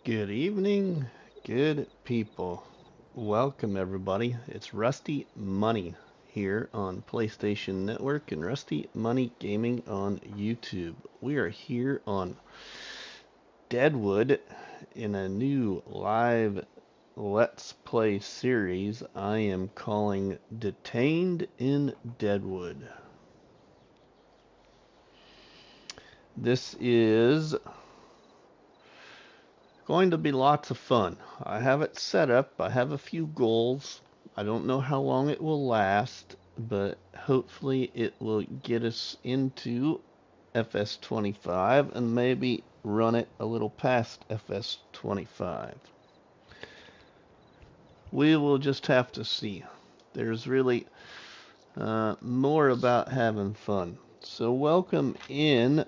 Good evening, good people. Welcome, everybody. It's Rusty Money here on PlayStation Network and Rusty Money Gaming on YouTube. We are here on Deadwood in a new live Let's Play series I am calling Detained in Deadwood. This is going to be lots of fun. I have it set up. I have a few goals. I don't know how long it will last, but hopefully it will get us into FS25 and maybe run it a little past FS25. We will just have to see. There's really more about having fun. So welcome in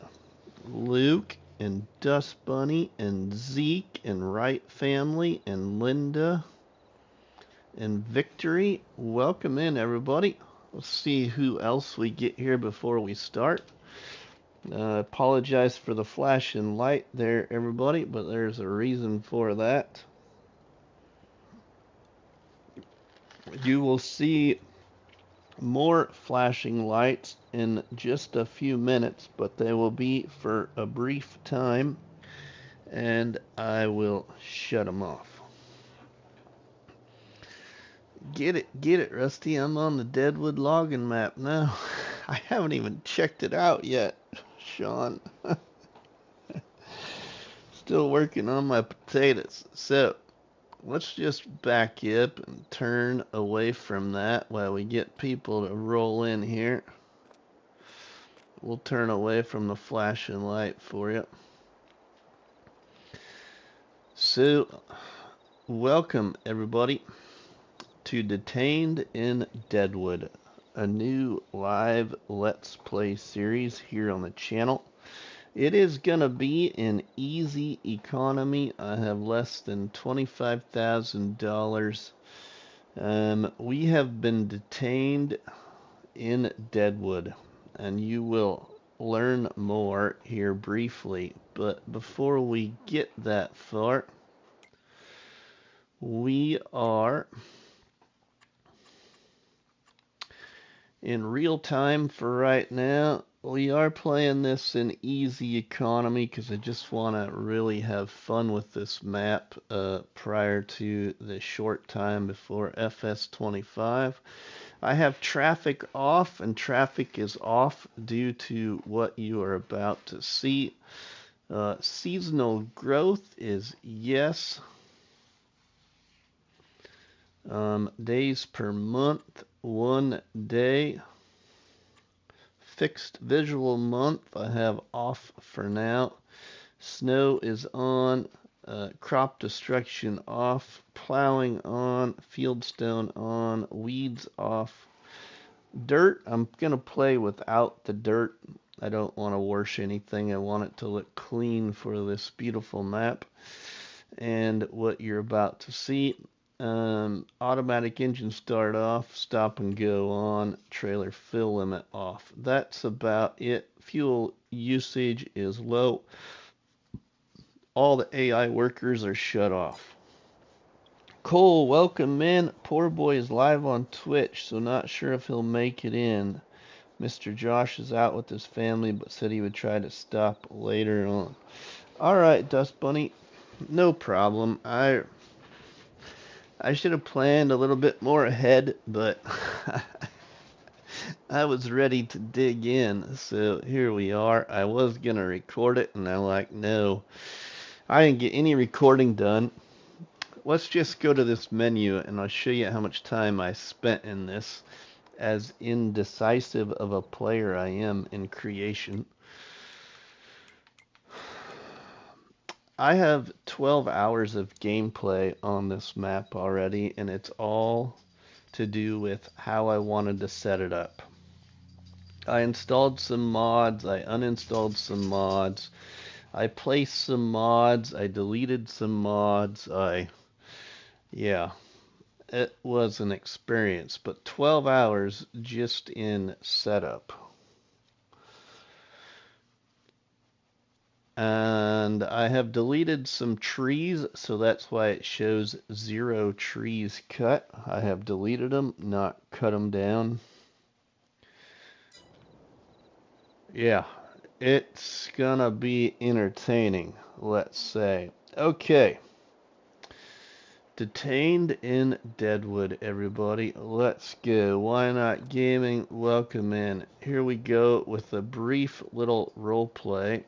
Luke and Dust Bunny and Zeke and Wright family and Linda and Victory. Welcome in, everybody. Let's see who else we get here before we start. Apologize for the flash and light there, everybody, but there's a reason for that. You will see more flashing lights in just a few minutes, but they will be for a brief time, and I will shut them off. Get it, Rusty. I'm on the Deadwood login map now. I haven't even checked it out yet, Sean. Still working on my potatoes. So, let's just back up and turn away from that while we get people to roll in here. We'll turn away from the flashing light for you. So, welcome everybody to Detained in Deadwood, a new live Let's Play series here on the channel. It is gonna be an easy economy. I have less than $25,000. We have been detained in Deadwood, and you will learn more here briefly. But before we get that far, we are in real time for right now. We are playing this in easy economy because I just want to really have fun with this map prior to the short time before FS25. I have traffic off, and traffic is off due to what you are about to see. Seasonal growth is yes. Days per month, 1 day. Fixed visual month, I have off for now. Snow is on. Crop destruction off. Plowing on. Fieldstone on. Weeds off. Dirt, I'm going to play without the dirt. I don't want to wash anything. I want it to look clean for this beautiful map. And what you're about to see. Automatic engine start off, stop and go on, trailer fill limit off. That's about it. Fuel usage is low. All the AI workers are shut off. Cole, welcome in. Poor boy is live on Twitch, so not sure if he'll make it in. Mr. Josh is out with his family, but said he would try to stop later on. Alright, Dust Bunny. No problem. I should have planned a little bit more ahead, but I was ready to dig in, so here we are. I was going to record it, and I'm like, no, I didn't get any recording done. Let's just go to this menu, and I'll show you how much time I spent in this, as indecisive of a player I am in creation. I have 12 hours of gameplay on this map already, and it's all to do with how I wanted to set it up. I installed some mods, I uninstalled some mods, I placed some mods, I deleted some mods, yeah, it was an experience, but 12 hours just in setup. And I have deleted some trees, so that's why it shows 0 trees cut. I have deleted them, not cut them down. Yeah, it's gonna be entertaining, let's say. Okay. Detained in Deadwood, everybody. Let's go. Why Not Gaming, welcome in. Here we go with a brief little role play,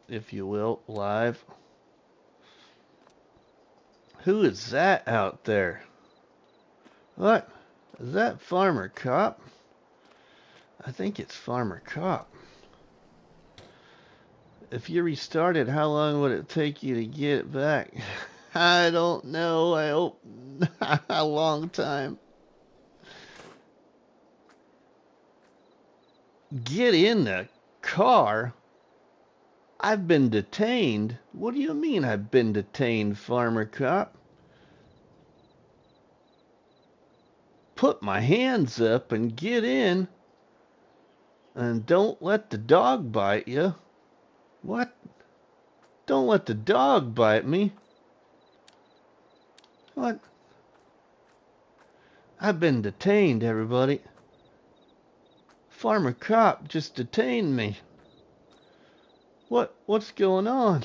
if you will, live. Who is that out there? What? Is that Farmer Cop? I think it's Farmer Cop. If you restarted, how long would it take you to get it back? I don't know. I hope a long time. Get in the car? I've been detained? What do you mean I've been detained, Farmer Cop? Put my hands up and get in. And don't let the dog bite you. What? Don't let the dog bite me. What? I've been detained, everybody. Farmer Cop just detained me. What's going on?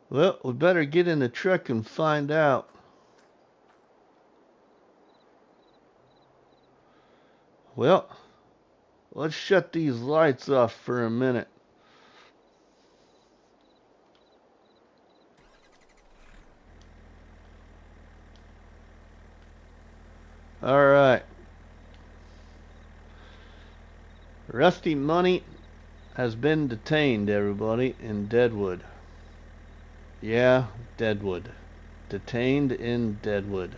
Well, we better get in the truck and find out. Well, let's shut these lights off for a minute. All right. RustyMoney has been detained, everybody, in Deadwood. Yeah, Deadwood. Detained in Deadwood.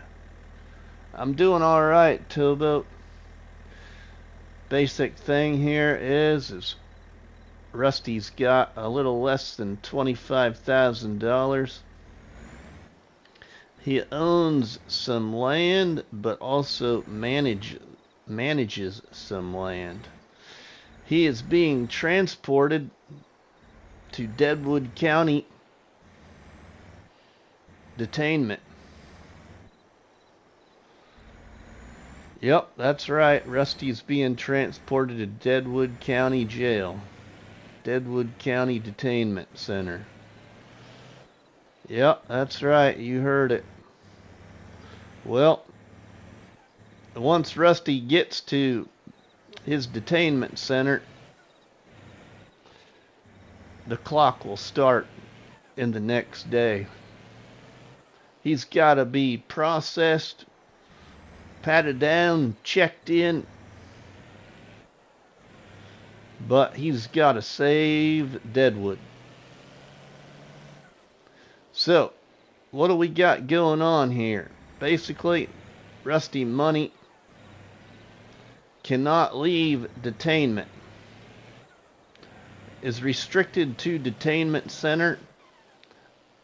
I'm doing all right, Towboat. Basic thing here is Rusty's got a little less than $25,000. He owns some land, but also manages some land. He is being transported to Deadwood County Detainment. Yep, that's right. Rusty's being transported to Deadwood County Jail. Deadwood County Detainment Center. Yep, that's right. You heard it. Well, once Rusty gets to his detainment center, the clock will start in the next day. He's got to be processed, patted down, checked in, but he's got to save Deadwood. So, what do we got going on here? Basically, RustyMoney cannot leave detainment. Is restricted to detainment center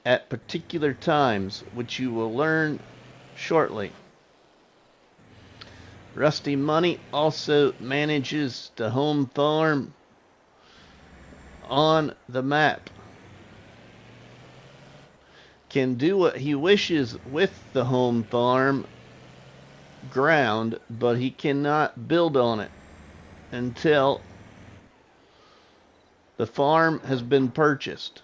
at particular times, which you will learn shortly. RustyMoney also manages the home farm on the map. Can do what he wishes with the home farm ground, but he cannot build on it until the farm has been purchased.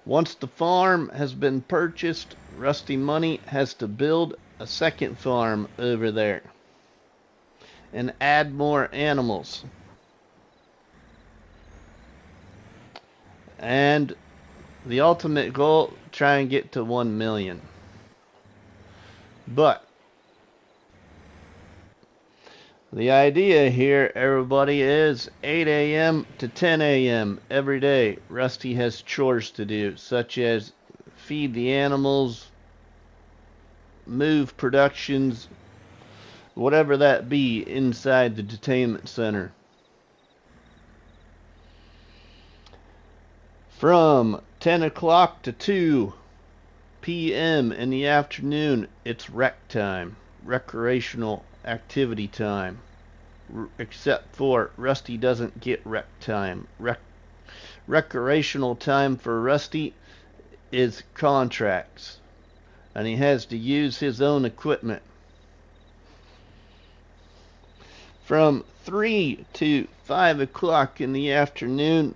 Once the farm has been purchased, RustyMoney has to build a second farm over there and add more animals. And the ultimate goal, try and get to 1 million. But the idea here, everybody, is 8 a.m. to 10 a.m. every day. Rusty has chores to do, such as feed the animals, move productions, whatever that be inside the detainment center. From 10 o'clock to 2 p.m. in the afternoon, it's rec time, recreational activity time. except for Rusty doesn't get rec time. Recreational time for Rusty is contracts, and he has to use his own equipment. From 3 to 5 o'clock in the afternoon,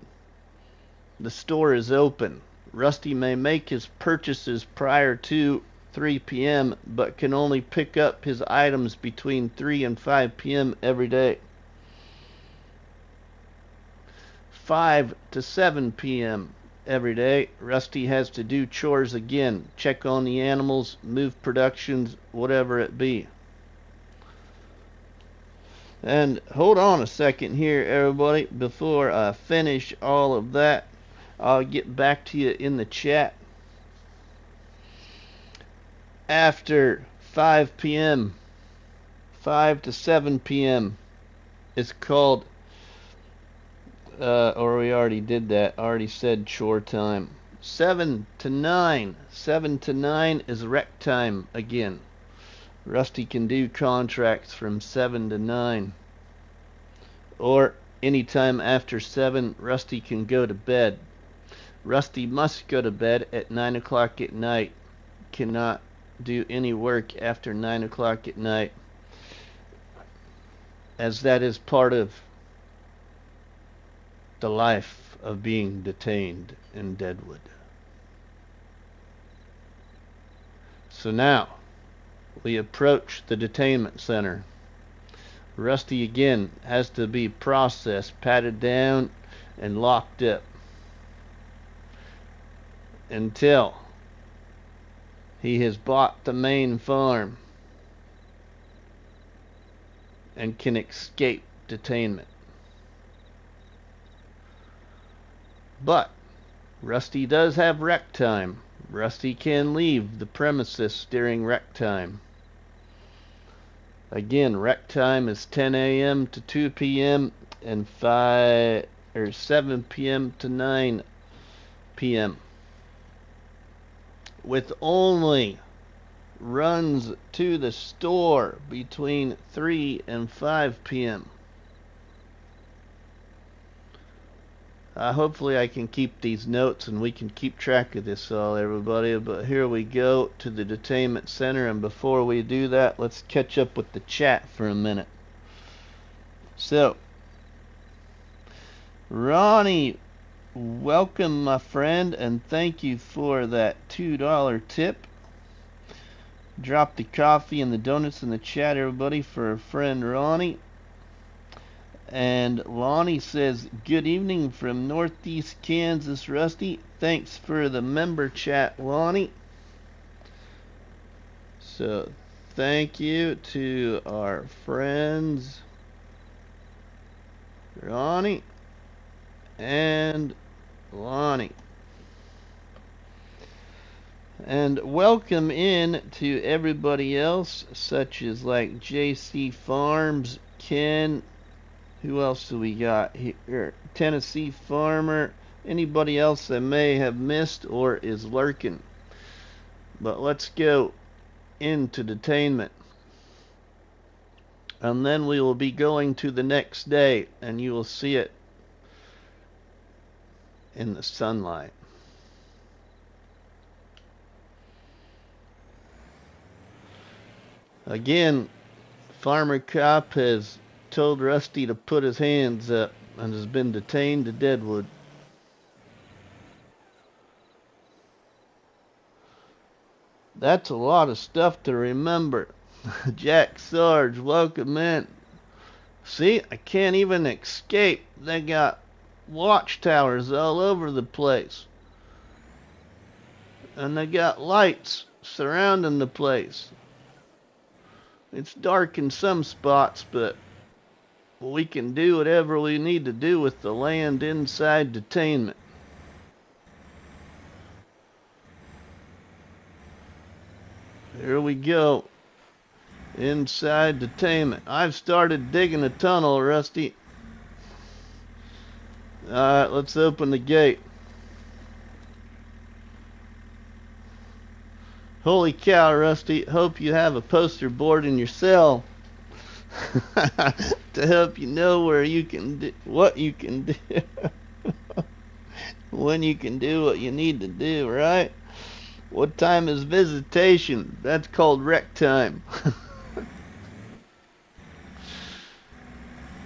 the store is open. Rusty may make his purchases prior to 3 p.m., but can only pick up his items between 3 and 5 p.m. every day. 5 to 7 p.m. every day, Rusty has to do chores again, check on the animals, move productions, whatever it be. And hold on a second here, everybody. Before I finish all of that, I'll get back to you in the chat. After 5 p.m., 5 to 7 p.m. is called, or we already did that. I already said chore time. 7 to 9 is rec time again. Rusty can do contracts from 7 to 9. Or anytime after 7, Rusty can go to bed. Rusty must go to bed at 9 o'clock at night. Cannot do any work after 9 o'clock at night, as that is part of the life of being detained in Deadwood. So now we approach the detainment center. Rusty again has to be processed, patted down, and locked up until he has bought the main farm and can escape detainment. But Rusty does have rec time. Rusty can leave the premises during rec time. Again, rec time is 10 a.m. to 2 p.m. and 7 p.m. to 9 p.m. with only runs to the store between 3 and 5 p.m. Hopefully I can keep these notes and we can keep track of this all, everybody. But here we go to the detainment center, and before we do that, let's catch up with the chat for a minute. So, Ronnie, welcome, my friend, and thank you for that $2 tip. Drop the coffee and the donuts in the chat, everybody, for our friend Ronnie. And Lonnie says, good evening from Northeast Kansas, Rusty. Thanks for the member chat, Lonnie. So, thank you to our friends Ronnie and Lonnie. And welcome in to everybody else, such as like JC Farms, Ken. Who else do we got here? Tennessee Farmer. Anybody else I may have missed or is lurking. But let's go into detainment. And then we will be going to the next day, and you will see it in the sunlight. Again, Farmer Cop has told Rusty to put his hands up and has been detained to Deadwood. That's a lot of stuff to remember. Jack Sarge, welcome in. See, I can't even escape. They got watchtowers all over the place. And they got lights surrounding the place. It's dark in some spots, but we can do whatever we need to do with the land inside detainment. Here we go. Inside detainment. I've started digging a tunnel, Rusty. Alright, let's open the gate. Holy cow, Rusty. Hope you have a poster board in your cell to help you know where you can do what you can do when you can do what you need to do, right? What time is visitation? That's called rec time.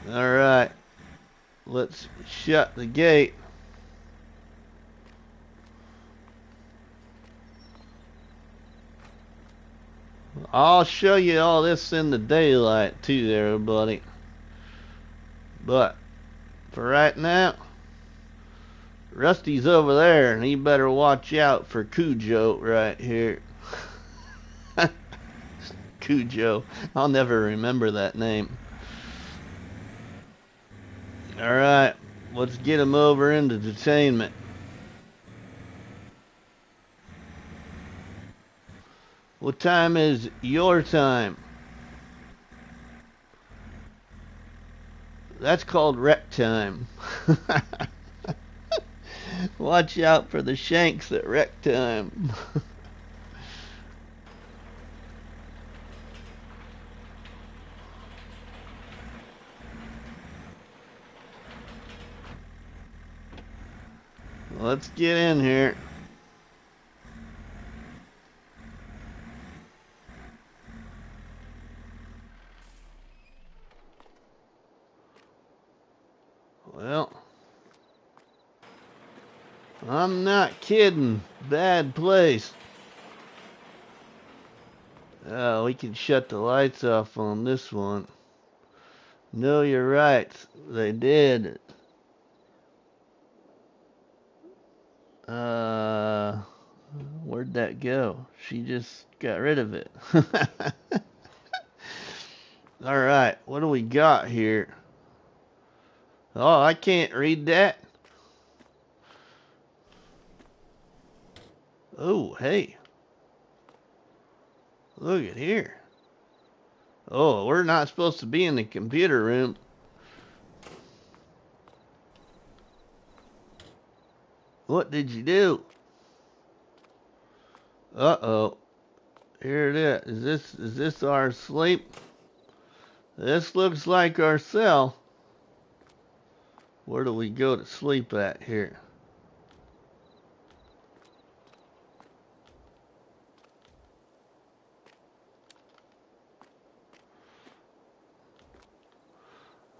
Alright, let's shut the gate. I'll show you all this in the daylight too there, buddy. But for right now, Rusty's over there, and he better watch out for Cujo right here. Cujo. I'll never remember that name. Alright, let's get him over into detainment. What time is your time? That's called rec time. Watch out for the shanks at rec time. Let's get in here. Well, I'm not kidding. Bad place. We can shut the lights off on this one. No, you're right. They did. Where'd that go? She just got rid of it. Alright, what do we got here? Oh, I can't read that. Oh, hey. Look at here. Oh, we're not supposed to be in the computer room. What did you do? Uh-oh. Here it is. Is this our sleep? This looks like our cell. Where do we go to sleep at here?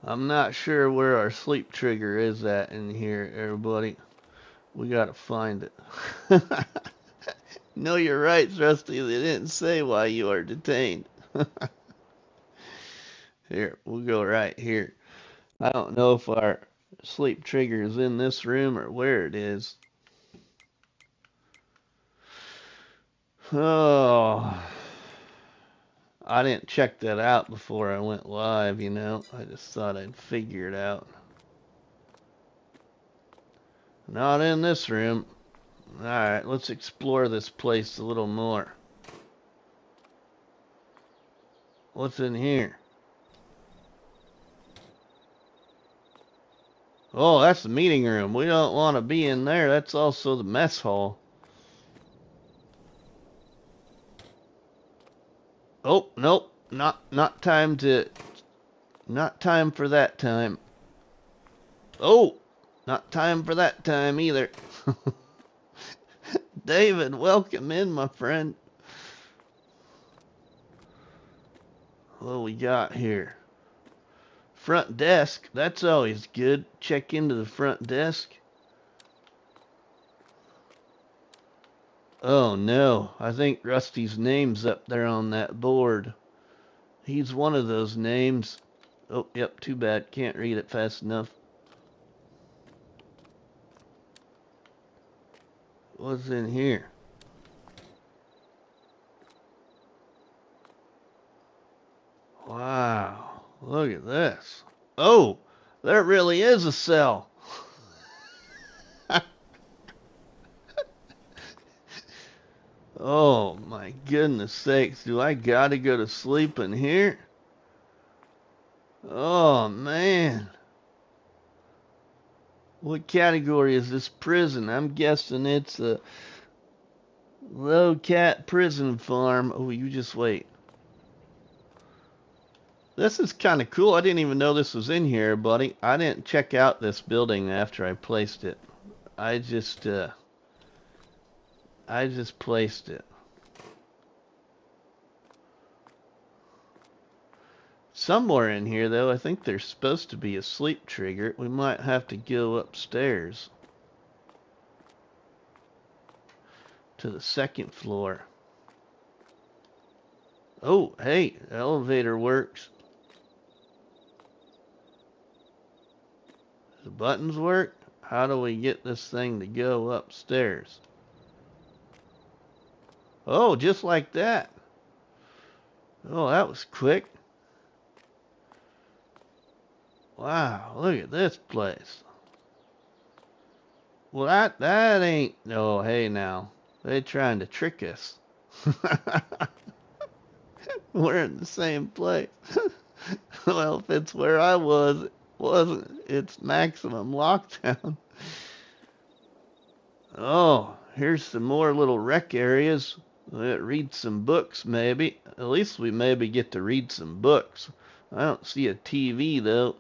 I'm not sure where our sleep trigger is at in here, everybody. We gotta find it. No, you're right, Rusty. They didn't say why you are detained. Here, we'll go right here. I don't know if our sleep trigger is in this room or where it is. Oh, I didn't check that out before I went live, you know. I just thought I'd figure it out. Not in this room. Alright, let's explore this place a little more. What's in here? Oh, that's the meeting room. We don't want to be in there. That's also the mess hall. Oh, nope. Not time for that time. Oh, not time for that time either. David, welcome in, my friend. What do we got here? Front desk. That's always good. Check into the front desk. Oh no, I think Rusty's name's up there on that board. He's one of those names. Oh, yep, too bad. Can't read it fast enough. What's in here? Wow, look at this. Oh, there really is a cell. Oh my goodness sakes, do I gotta go to sleep in here? Oh man. What category is this prison? I'm guessing it's a low cat prison farm. Oh, you just wait. This is kind of cool. I didn't even know this was in here, buddy. I didn't check out this building after I placed it. I just placed it. Somewhere in here, though, I think there's supposed to be a sleep trigger. We might have to go upstairs to the second floor. Oh, hey, the elevator works. The buttons work? How do we get this thing to go upstairs? Oh, just like that. Oh, that was quick. Wow, look at this place. Well, that ain't... Oh, hey now. They trying to trick us. We're in the same place. Well, if it's where I was, it wasn't. It's maximum lockdown. Oh, here's some more little rec areas. Read some books, maybe. At least we maybe get to read some books. I don't see a TV, though.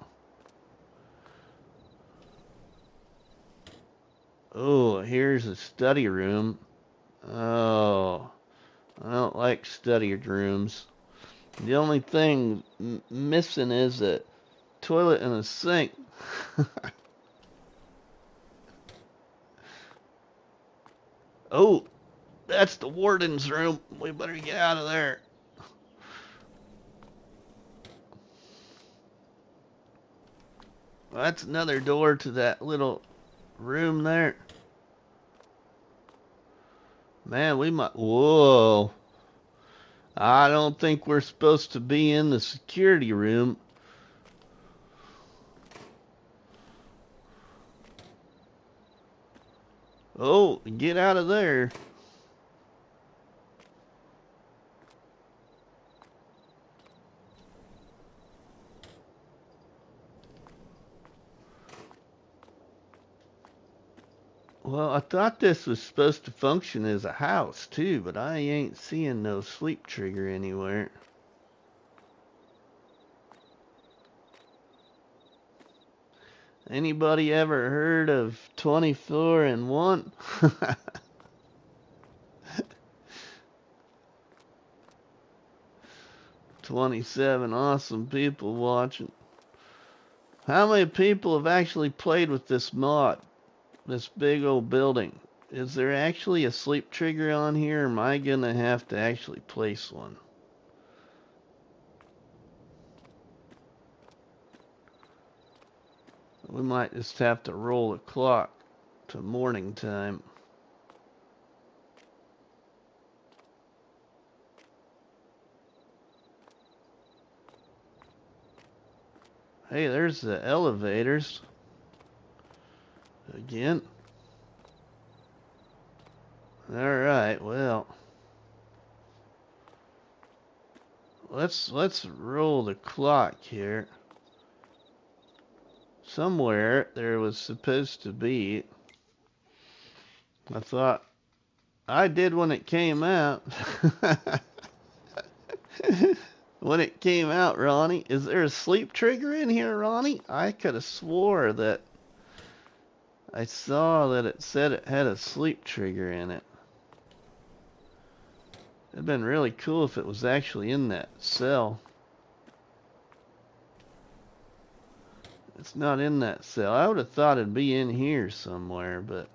Oh, here's a study room. Oh, I don't like study rooms. The only thing missing is a toilet and a sink. Oh, that's the warden's room. We better get out of there. Well, that's another door to that little room there. Man, we might... Whoa. I don't think we're supposed to be in the security room. Oh, get out of there. Well, I thought this was supposed to function as a house, too, but I ain't seeing no sleep trigger anywhere. Anybody ever heard of 24 and 1? 27 awesome people watching. How many people have actually played with this mod? This big old building. Is there actually a sleep trigger on here, or am I gonna have to actually place one? We might just have to roll the clock to morning time. Hey, there's the elevators. Again. Alright, well. Let's roll the clock here. Somewhere there was supposed to be... I thought I did when it came out. When it came out, Ronnie. Is there a sleep trigger in here, Ronnie? I could have swore that I saw that it said it had a sleep trigger in it. It'd been really cool if it was actually in that cell. It's not in that cell. I would have thought it'd be in here somewhere, but...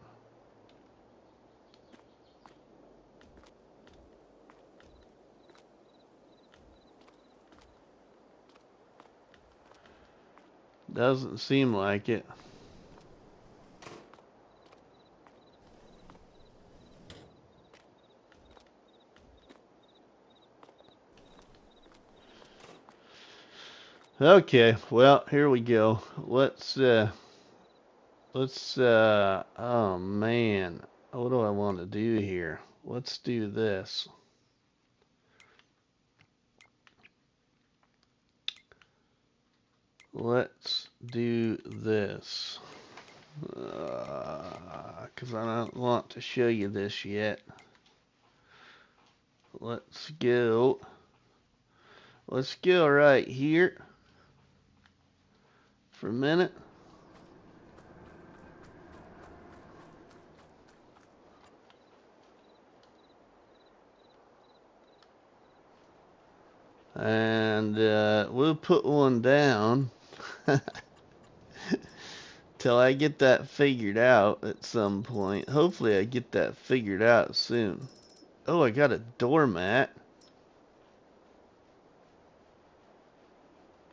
Doesn't seem like it. Okay, well, here we go. Oh man, what do I want to do here? Let's do this. Let's do this. Because I don't want to show you this yet. Let's go Let's go right here for a minute. And we'll put one down till I get that figured out at some point. Hopefully I get that figured out soon. Oh, I got a doormat.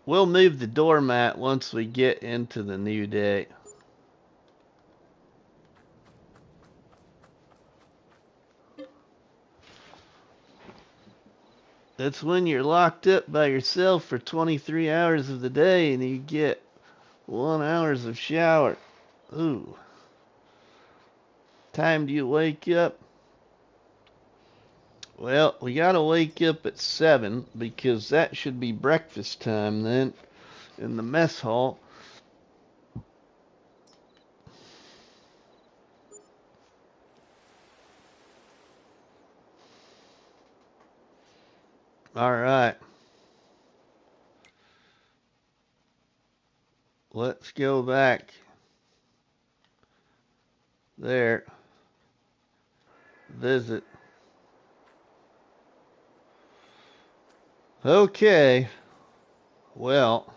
We'll move the doormat once we get into the new day. That's when you're locked up by yourself for 23 hours of the day and you get 1 hour of shower. Ooh. Time do you wake up? Well, we gotta wake up at 7 because that should be breakfast time then in the mess hall. Alright. Let's go back there. Visit. Okay. Well,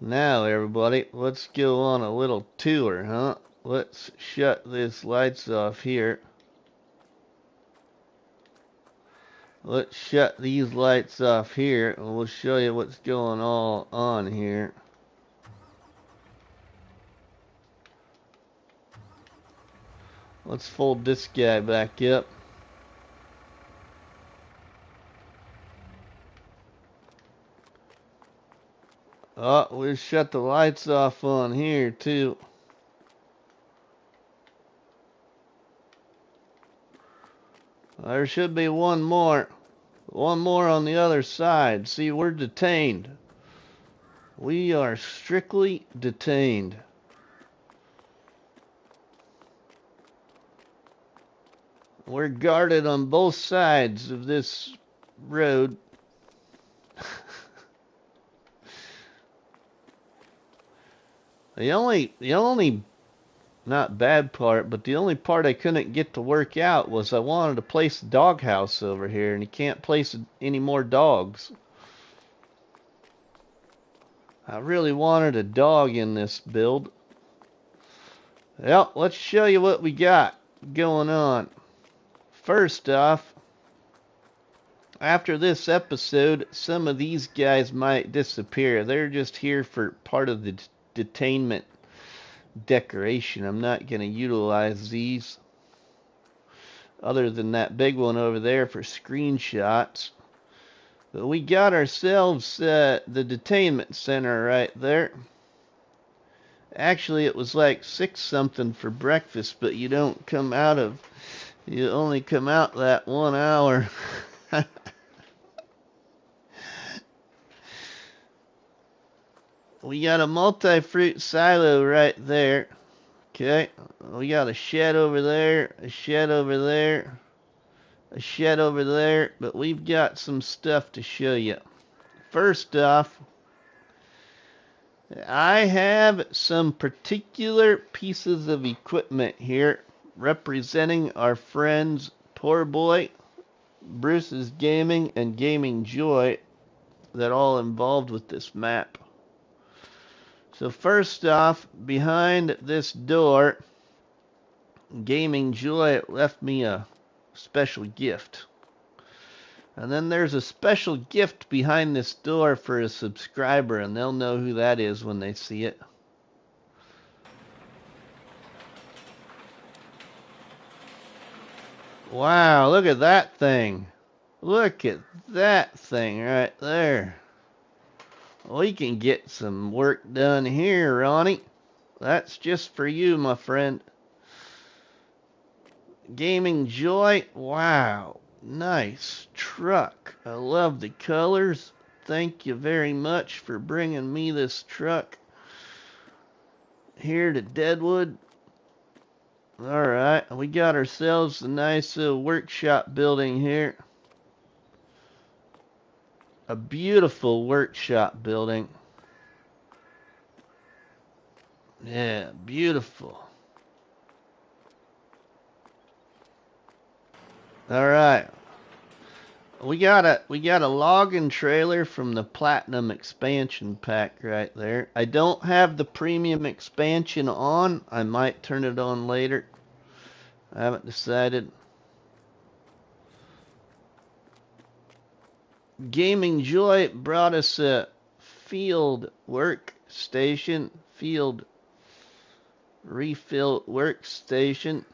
now everybody, let's go on a little tour, huh? Let's shut this lights off here. Let's shut these lights off here and we'll show you what's going all on here. Let's fold this guy back up. Oh, we'll shut the lights off on here too. There should be one more. One more on the other side. See, we're detained. We are strictly detained. We're guarded on both sides of this road. The only not bad part, but the only part I couldn't get to work out was I wanted to place a doghouse over here, and you can't place any more dogs. I really wanted a dog in this build. Well, let's show you what we got going on. First off, after this episode, some of these guys might disappear. They're just here for part of the detainment decoration. I'm not going to utilize these other than that big one over there for screenshots. But we got ourselves the detainment center right there. Actually, it was like 6 something for breakfast, but you only come out that 1 hour. We got a multi-fruit silo right there. Okay, we got a shed over there, a shed over there, a shed over there, but we've got some stuff to show you. First off, I have some particular pieces of equipment here representing our friends Poor Boy, Bruce's Gaming, and Gaming Joy that all involved with this map. So first off, behind this door, Gaming Joy left me a special gift. And then there's a special gift behind this door for a subscriber, and they'll know who that is when they see it. Wow, look at that thing. Look at that thing right there. We can get some work done here, Ronnie. That's just for you, my friend. Gaming Joy, wow, nice truck. I love the colors. Thank you very much for bringing me this truck here to Deadwood. Alright, we got ourselves a nice workshop building here. a beautiful workshop building. Yeah, beautiful. All right. We got a logging trailer from the Platinum expansion pack right there. I don't have the premium expansion on. I might turn it on later. I haven't decided. Gaming Joy brought us a field workstation, field refill workstation.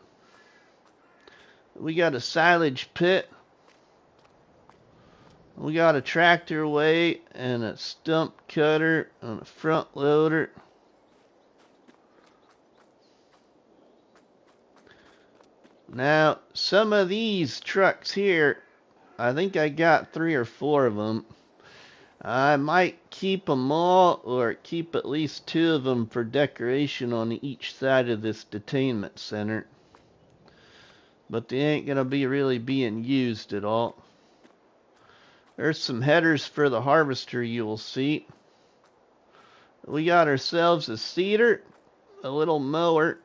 We got a silage pit. We got a tractor weight and a stump cutter and a front loader. Now, some of these trucks here, I think I got 3 or 4 of them. I might keep them all or keep at least 2 of them for decoration on each side of this detainment center. But they ain't gonna be really being used at all. There's some headers for the harvester you will see. We got ourselves a seeder, a little mower,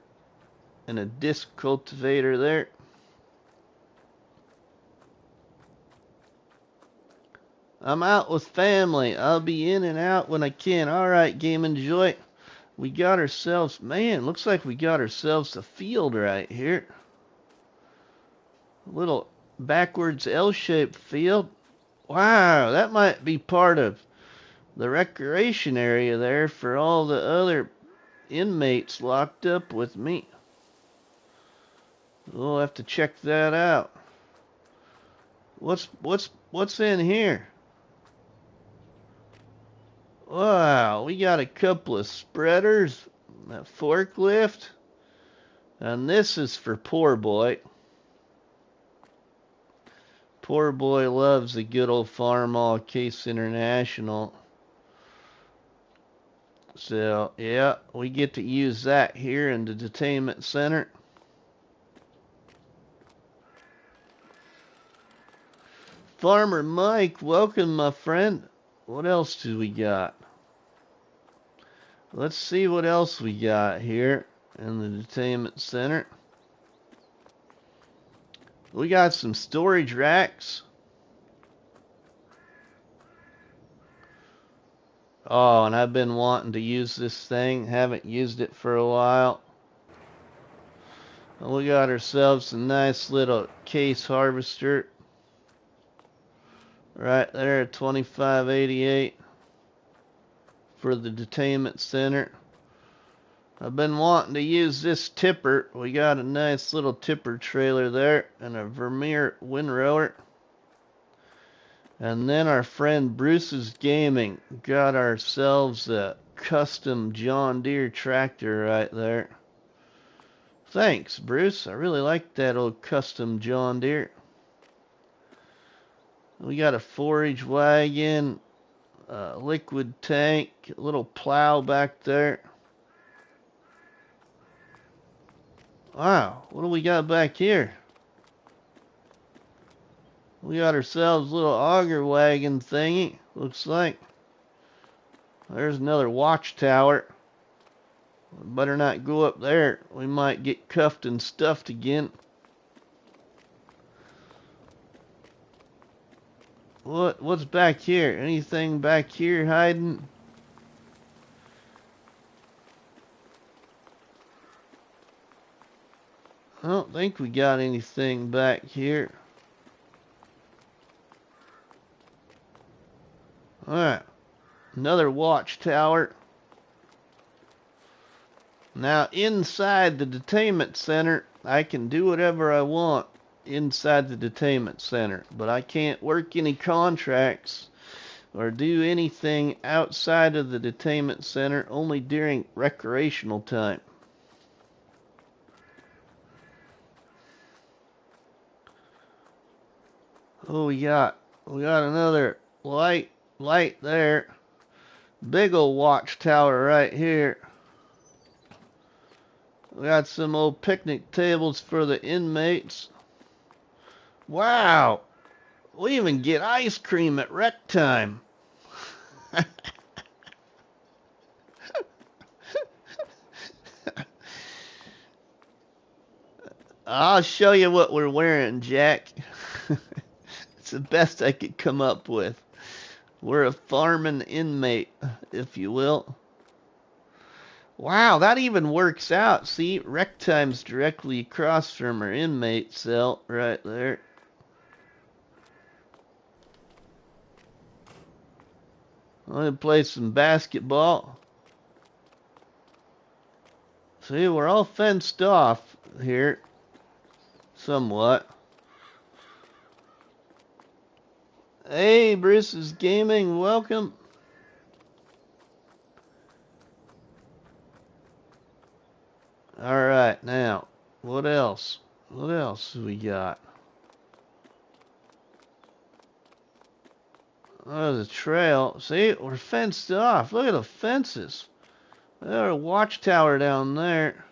and a disc cultivator there. I'm out with family. I'll be in and out when I can. Alright, Game and Joy. We got ourselves, man, looks like we got ourselves a field right here. A little backwards L-shaped field. Wow, that might be part of the recreation area there for all the other inmates locked up with me. We'll have to check that out. What's in here? Wow, we got a couple of spreaders, a forklift, and this is for Poor Boy. Poor Boy loves a good old Farmall Case International. So, yeah, we get to use that here in the detainment center. Farmer Mike, welcome, my friend. What else do we got? Let's see what else we got here in the detainment center. We got some storage racks. Oh, and I've been wanting to use this thing. Haven't used it for a while. And we got ourselves a nice little case harvester. Right there, 2588 for the detainment center. I've been wanting to use this tipper. We got a nice little tipper trailer there and a Vermeer windrower. And then our friend Bruce's Gaming got ourselves a custom John Deere tractor right there. Thanks, Bruce. I really like that old custom John Deere. We got a forage wagon, a liquid tank, a little plow back there. Wow, what do we got back here? We got ourselves a little auger wagon thingy, looks like. There's another watchtower. Better not go up there. We might get cuffed and stuffed again. What's back here? Anything back here hiding? I don't think we got anything back here. Alright. Another watchtower. Now, inside the detainment center, I can do whatever I want inside the detainment center, but I can't work any contracts or do anything outside of the detainment center, only during recreational time. Oh, we got another light there. Big old watchtower right here. We got some old picnic tables for the inmates. Wow! We even get ice cream at rec time. I'll show you what we're wearing, Jack. It's the best I could come up with. We're a farming inmate, if you will. Wow, that even works out. See, rec time's directly across from our inmate cell right there. I'm gonna play some basketball. See, we're all fenced off here, somewhat. Hey, Bruce's Gaming, welcome. Alright, now, what else? What else we got? Oh, the trail. See, we're fenced off. Look at the fences. There's a watchtower down there.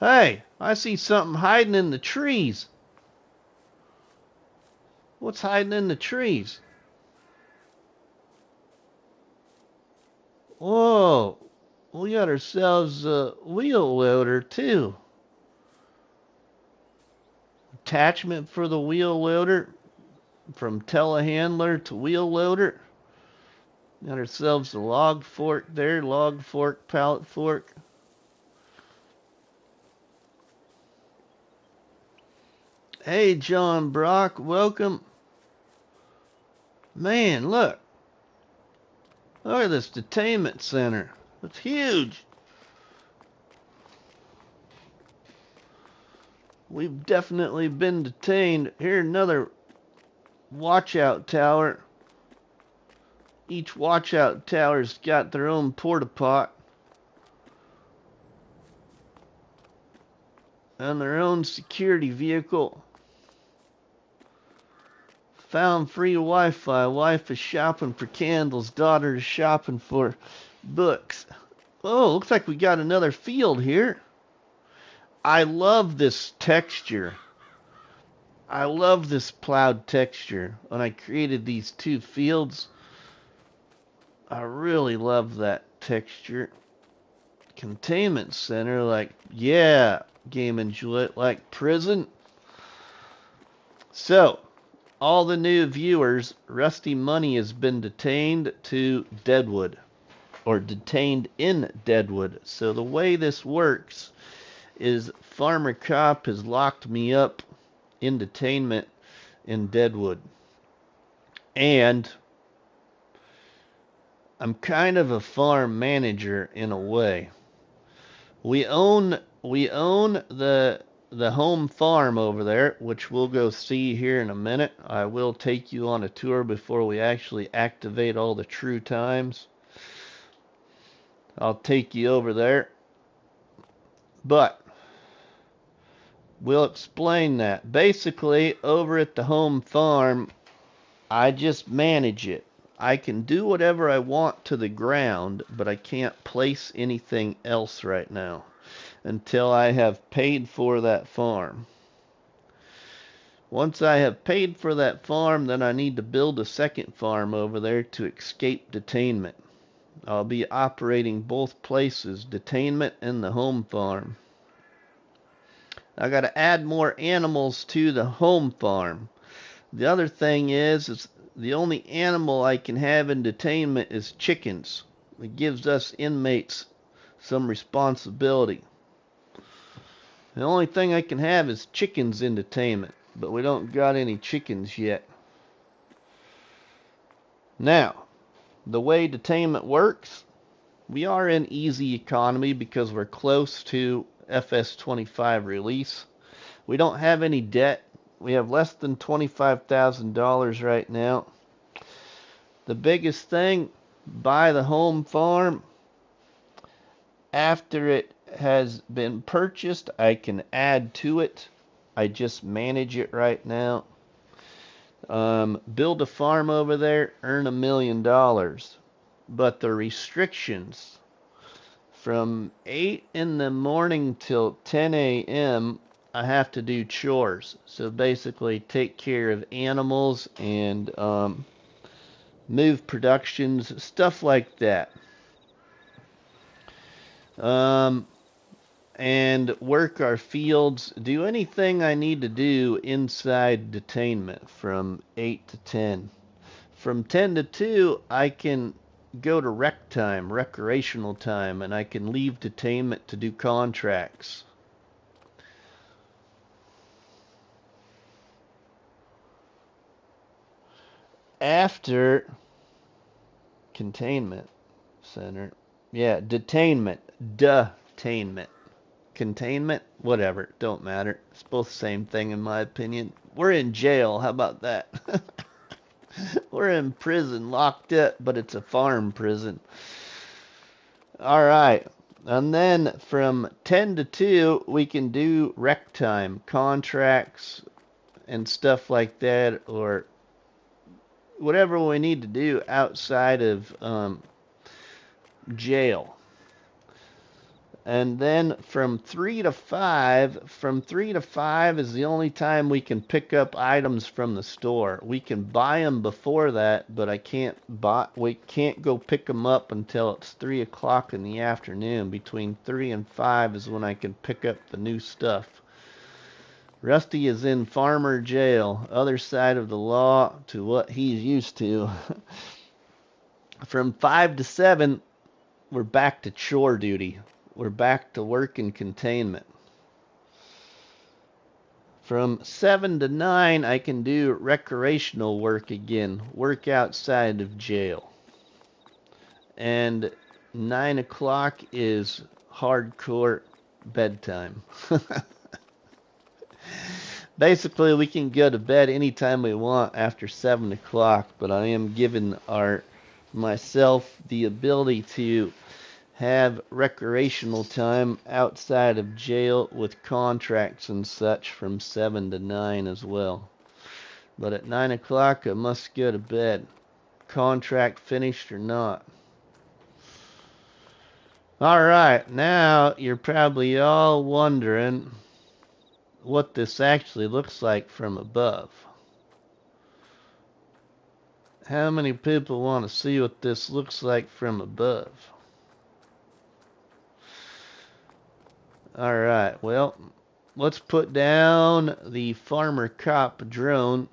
Hey, I see something hiding in the trees. What's hiding in the trees? Whoa, we got ourselves a wheel loader too. Attachment for the wheel loader, from telehandler to wheel loader. Got ourselves a log fork there, log fork, pallet fork. Hey, John Brock, welcome. Man, look. Look at this detainment center. It's huge. We've definitely been detained. Here, another watchout tower. Each watchout tower's got their own porta pot and their own security vehicle. Found free Wi-Fi. Wife is shopping for candles. Daughter is shopping for books. Oh, looks like we got another field here. I love this texture. I love this plowed texture. When I created these two fields, I really love that texture. Containment center, like, yeah, game enjoy it, like prison. So, all the new viewers, RustyMoney has been detained to Deadwood, or detained in Deadwood. So the way this works is Farmer Cop has locked me up in detainment in Deadwood. And I'm kind of a farm manager in a way. We own the home farm over there, which we'll go see here in a minute. I will take you on a tour before we actually activate all the true times. I'll take you over there. But we'll explain that. Basically, over at the home farm, I just manage it. I can do whatever I want to the ground, but I can't place anything else right now until I have paid for that farm. Once I have paid for that farm, then I need to build a second farm over there to escape detainment. I'll be operating both places, detainment and the home farm. I got to add more animals to the home farm. The other thing is the only animal I can have in detainment is chickens. It gives us inmates some responsibility. The only thing I can have is chickens in detainment, but we don't got any chickens yet. Now, the way detainment works, we are in easy economy because we're close to FS25 release. We don't have any debt. We have less than $25,000 right now. The biggest thing, buy the home farm. After it has been purchased, I can add to it. I just manage it right now. Build a farm over there, earn $1 million. But the restrictions from 8 in the morning till 10 a.m. I have to do chores. So basically take care of animals and move productions, stuff like that. And work our fields, do anything I need to do inside detainment from 8 to 10. From 10 to 2, I can go to rec time, recreational time, and I can leave detainment to do contracts. After containment center, yeah, detainment, detainment. Containment, whatever, don't matter. It's both the same thing in my opinion. We're in jail, how about that? We're in prison, locked up, but it's a farm prison. Alright, and then from 10 to 2, we can do rec time, contracts, and stuff like that, or whatever we need to do outside of jail. And then from 3 to 5, from 3 to 5 is the only time we can pick up items from the store. We can buy them before that, but we can't go pick them up until it's 3 o'clock in the afternoon. Between 3 and 5 is when I can pick up the new stuff. Rusty is in farmer jail, other side of the law to what he's used to. From 5 to 7, we're back to chore duty. We're back to work in containment. From 7 to 9, I can do recreational work again, work outside of jail. And 9 o'clock is hardcore bedtime. Basically, we can go to bed anytime we want after 7 o'clock, but I am giving myself the ability to have recreational time outside of jail with contracts and such from 7 to 9 as well. But at 9 o'clock, I must go to bed, contract finished or not. Alright, now you're probably all wondering what this actually looks like from above. How many people want to see what this looks like from above? Alright, well, let's put down the Farmer Cop drone.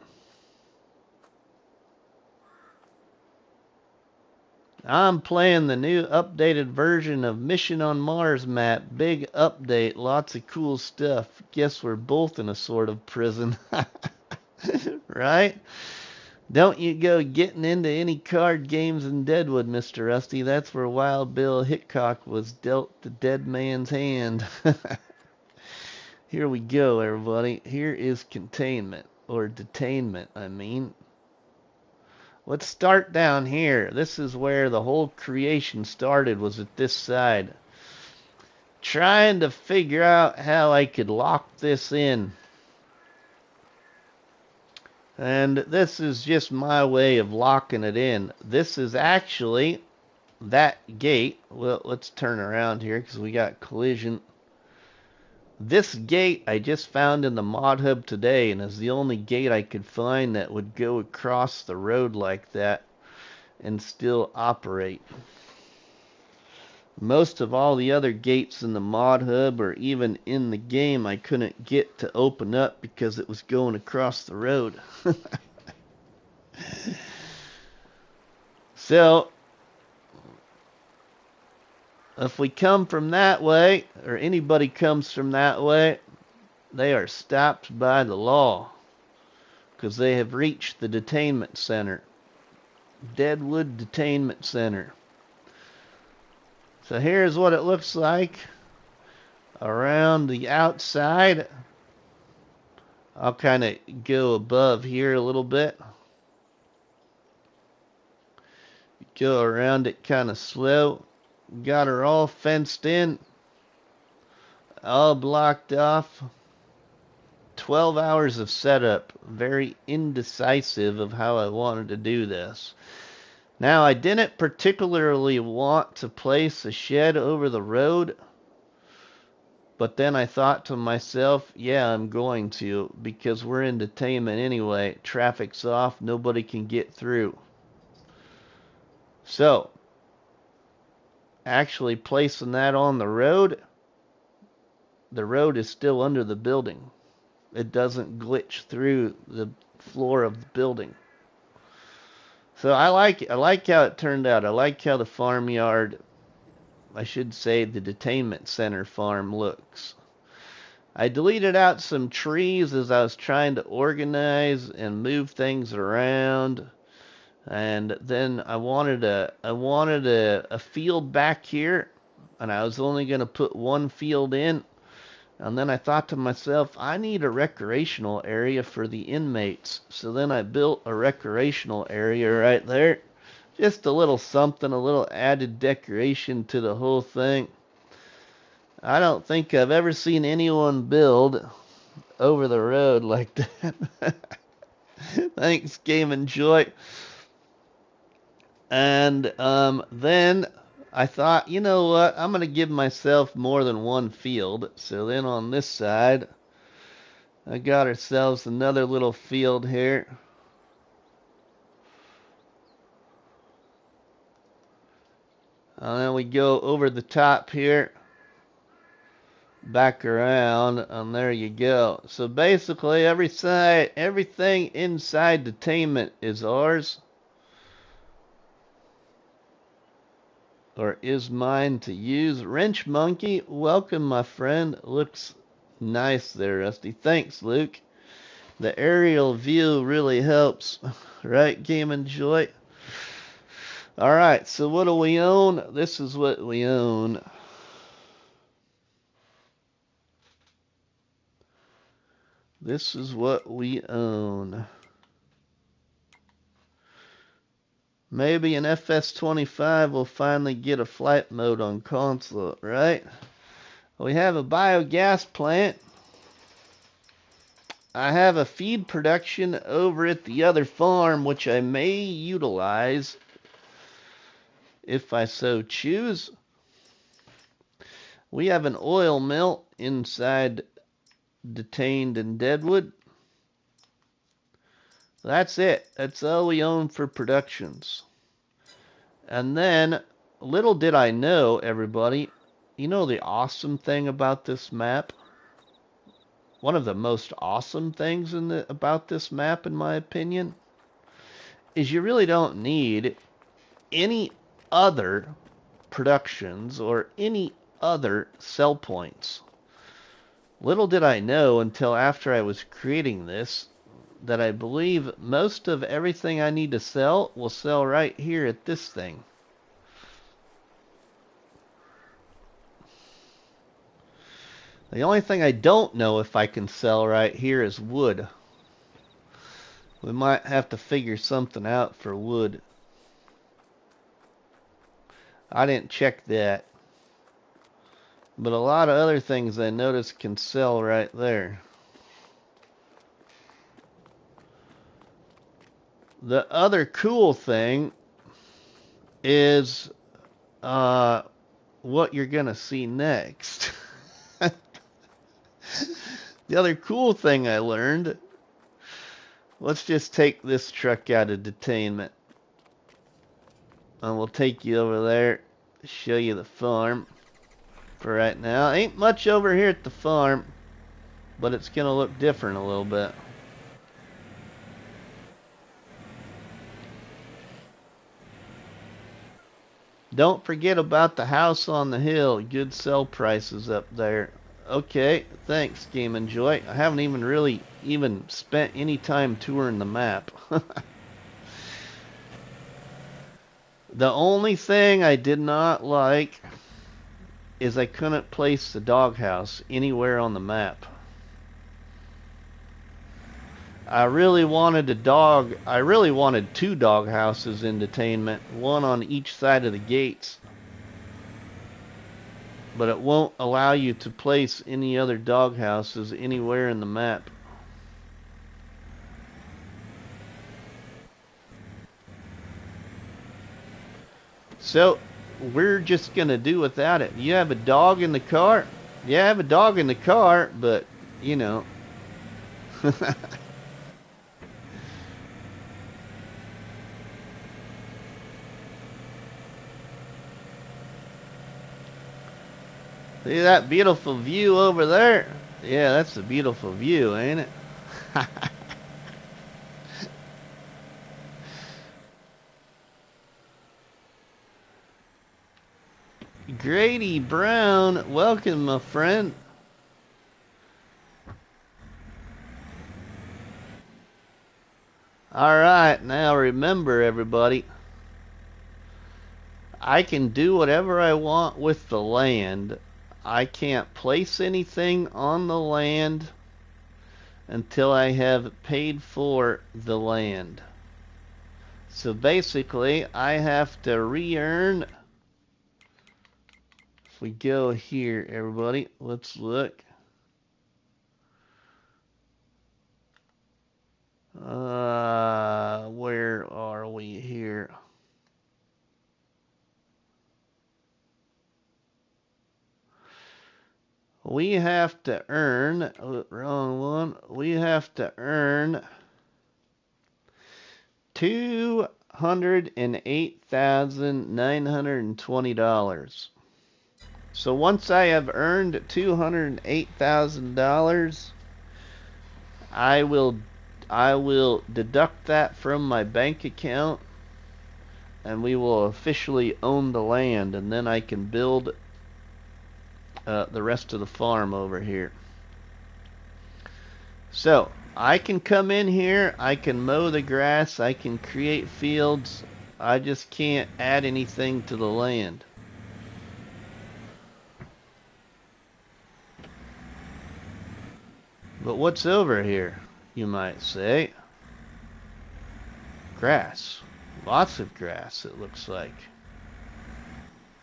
I'm playing the new updated version of Mission on Mars map. Big update, lots of cool stuff. Guess we're both in a sort of prison. Right? Don't you go getting into any card games in Deadwood, Mr. Rusty. That's where Wild Bill Hickok was dealt the dead man's hand. Here we go, everybody. Here is containment, or detainment, I mean. Let's start down here. This is where the whole creation started, was at this side. Trying to figure out how I could lock this in. And this is just my way of locking it in. This is actually that gate. Well, let's turn around here because we got collision. This gate I just found in the mod hub today, and is the only gate I could find that would go across the road like that and still operate. Most of all the other gates in the mod hub or even in the game I couldn't get to open up because it was going across the road. So if we come from that way, or anybody comes from that way, they are stopped by the law because they have reached the detainment center. Deadwood Detainment Center. So here's what it looks like around the outside. I'll kind of go above here a little bit. Go around it kind of slow. Got her all fenced in, all blocked off. 12 hours of setup. Very indecisive of how I wanted to do this. Now, I didn't particularly want to place a shed over the road, But then I thought to myself, yeah, I'm going to, because we're in detainment anyway. Traffic's off, nobody can get through. So, actually placing that on the road is still under the building. It doesn't glitch through the floor of the building. So I like how it turned out. I like how the farmyard, I should say the detainment center farm, looks. I deleted out some trees as I was trying to organize and move things around. And then I wanted a field back here, and I was only going to put one field in. And then I thought to myself, I need a recreational area for the inmates. So then I built a recreational area right there. Just a little something, a little added decoration to the whole thing. I don't think I've ever seen anyone build over the road like that. Thanks, Game and Joy. And then I thought, you know what, I'm going to give myself more than one field. So then on this side, I got ourselves another little field here. And then we go over the top here, back around, and there you go. So basically everything inside detainment is ours. Or is mine to use. Wrench Monkey, welcome my friend. Looks nice there, Rusty. Thanks, Luke. The aerial view really helps. Right, Game and Joy? Alright, so what do we own? This is what we own. This is what we own. Maybe in FS25 we'll finally get a flight mode on console, right? We have a biogas plant. I have a feed production over at the other farm, which I may utilize if I so choose. We have an oil mill inside Detained in Deadwood. That's it. That's all we own for productions. And then, little did I know, everybody, you know the awesome thing about this map? One of the most awesome things about this map, in my opinion, is you really don't need any other productions or any other sell points. Little did I know until after I was creating this that I believe most of everything I need to sell will sell right here at this thing. The only thing I don't know if I can sell right here is wood. We might have to figure something out for wood. I didn't check that. But a lot of other things I noticed can sell right there. The other cool thing is what you're going to see next. The other cool thing I learned, let's just take this truck out of detainment. And we'll take you over there, show you the farm for right now. Ain't much over here at the farm, but it's going to look different a little bit. Don't forget about the house on the hill. Good sell prices up there. Okay, thanks, Game and Joy. I haven't even really spent any time touring the map. The only thing I did not like is I couldn't place the doghouse anywhere on the map. I really wanted two dog houses in detainment, one on each side of the gates. But it won't allow you to place any other dog houses anywhere in the map. So we're just gonna do without it. You have a dog in the car? Yeah, I have a dog in the car, but, you know. See that beautiful view over there? Yeah, that's a beautiful view, ain't it? Grady Brown, welcome, my friend. Alright, now remember, everybody, I can do whatever I want with the land. I can't place anything on the land until I have paid for the land. So basically, I have to re-earn. If we go here, everybody, let's look. Where are we here? We have to earn, wrong one, we have to earn $208,920. So once I have earned $208,000, I will deduct that from my bank account, and we will officially own the land, and then I can build the rest of the farm over here. So I can come in here, I can mow the grass, I can create fields. I just can't add anything to the land. But what's over here, you might say? Grass. Lots of grass, it looks like.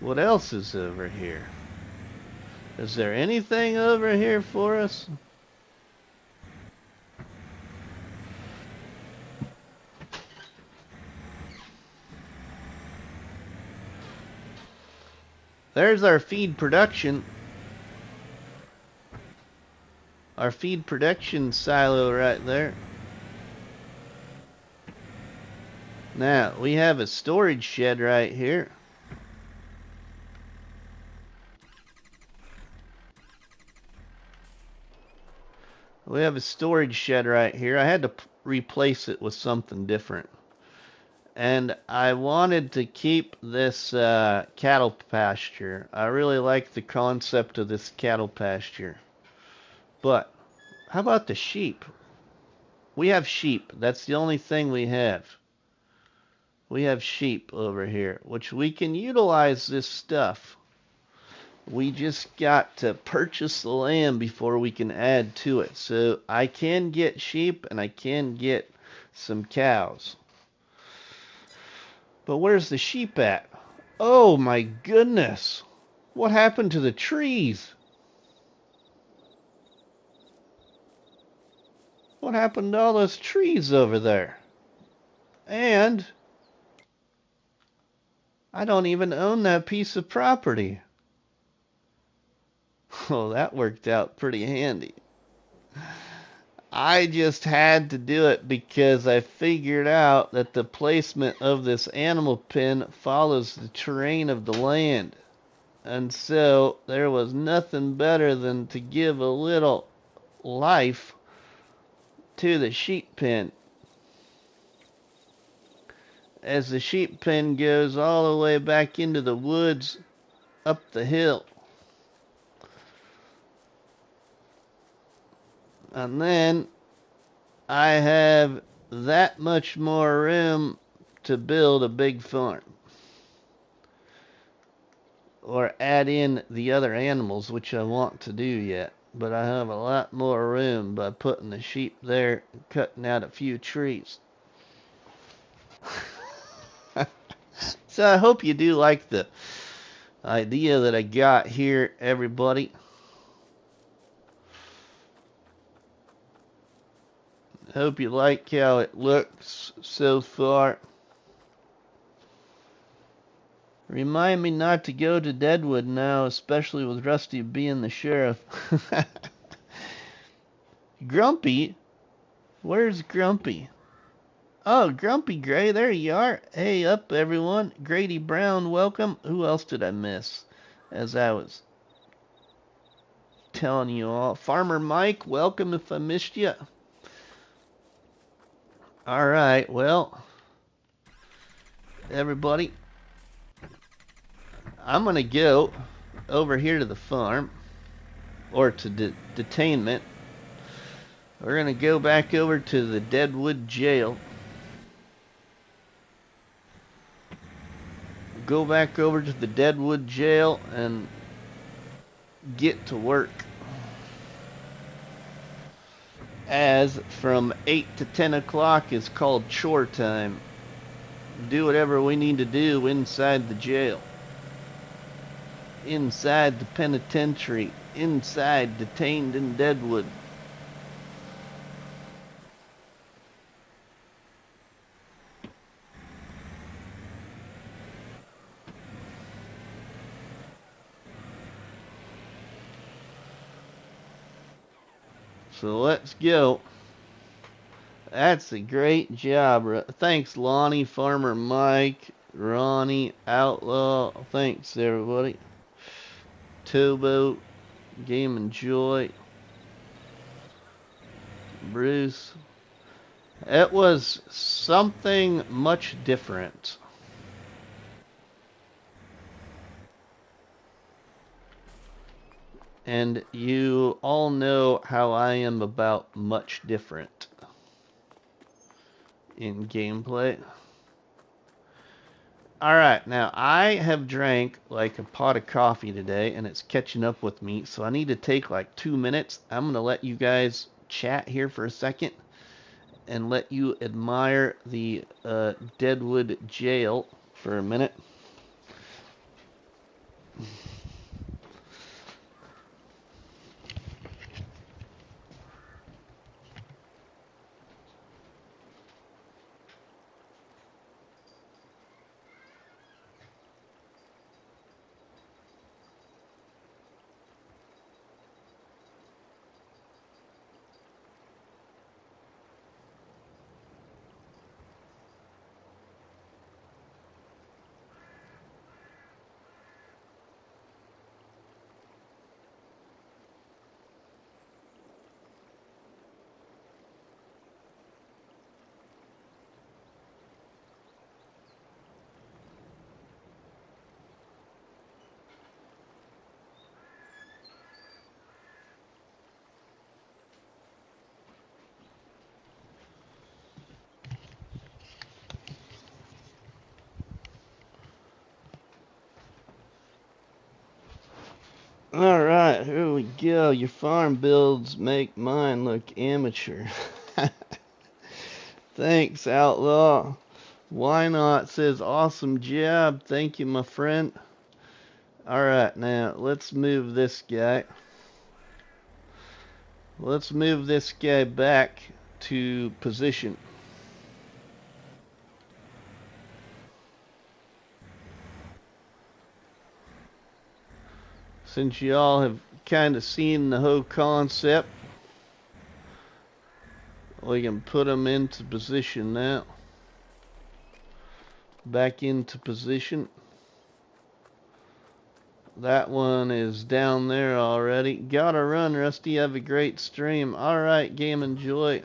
What else is over here? Is there anything over here for us? There's our feed production. Our feed production silo right there. Now, we have a storage shed right here. We have a storage shed right here. I had to replace it with something different. And I wanted to keep this cattle pasture. I really like the concept of this cattle pasture. But how about the sheep? We have sheep. That's the only thing we have. We have sheep over here, which we can utilize this stuff. We just got to purchase the land before we can add to it. So I can get sheep and I can get some cows. But where's the sheep at? Oh my goodness. What happened to the trees? What happened to all those trees over there? And I don't even own that piece of property. Oh, that worked out pretty handy. I just had to do it because I figured out that the placement of this animal pen follows the terrain of the land. And so there was nothing better than to give a little life to the sheep pen. As the sheep pen goes all the way back into the woods up the hill. And then I have that much more room to build a big farm. Or add in the other animals, which I want to do yet. But I have a lot more room by putting the sheep there and cutting out a few trees. So I hope you do like the idea that I got here, everybody. Hope you like how it looks so far. Remind me not to go to Deadwood now, especially with Rusty being the sheriff. Grumpy? Where's Grumpy? Oh, Grumpy Gray, there you are. Hey, up everyone. Grady Brown, welcome. Who else did I miss? As I was telling you all. Farmer Mike, welcome if I missed you. Alright, well, everybody, I'm going to go over here to the farm, or to Detainment. We're going to go back over to the Deadwood jail. Go back over to the Deadwood jail and get to work. As from 8 to 10 o'clock is called chore time. Do whatever we need to do inside the jail. Inside the penitentiary. Inside Detained in Deadwood. So let's go. That's a great job. Thanks, Lonnie, Farmer Mike, Ronnie, Outlaw. Thanks, everybody. Towboat, Game and Joy, Bruce. It was something much different. And you all know how I am about much different in gameplay. Alright, now I have drank like a pot of coffee today and it's catching up with me, so I need to take like 2 minutes. I'm going to let you guys chat here for a second and let you admire the Deadwood jail for a minute. Alright, here we go. Your farm builds make mine look amateur. Thanks, Outlaw. Why not? Says awesome job. Thank you, my friend. Alright, now let's move this guy. Let's move this guy back to position. Since y'all have kind of seen the whole concept, we can put him into position now. Back into position. That one is down there already. Gotta run, Rusty. Have a great stream. Alright, Game and Joy.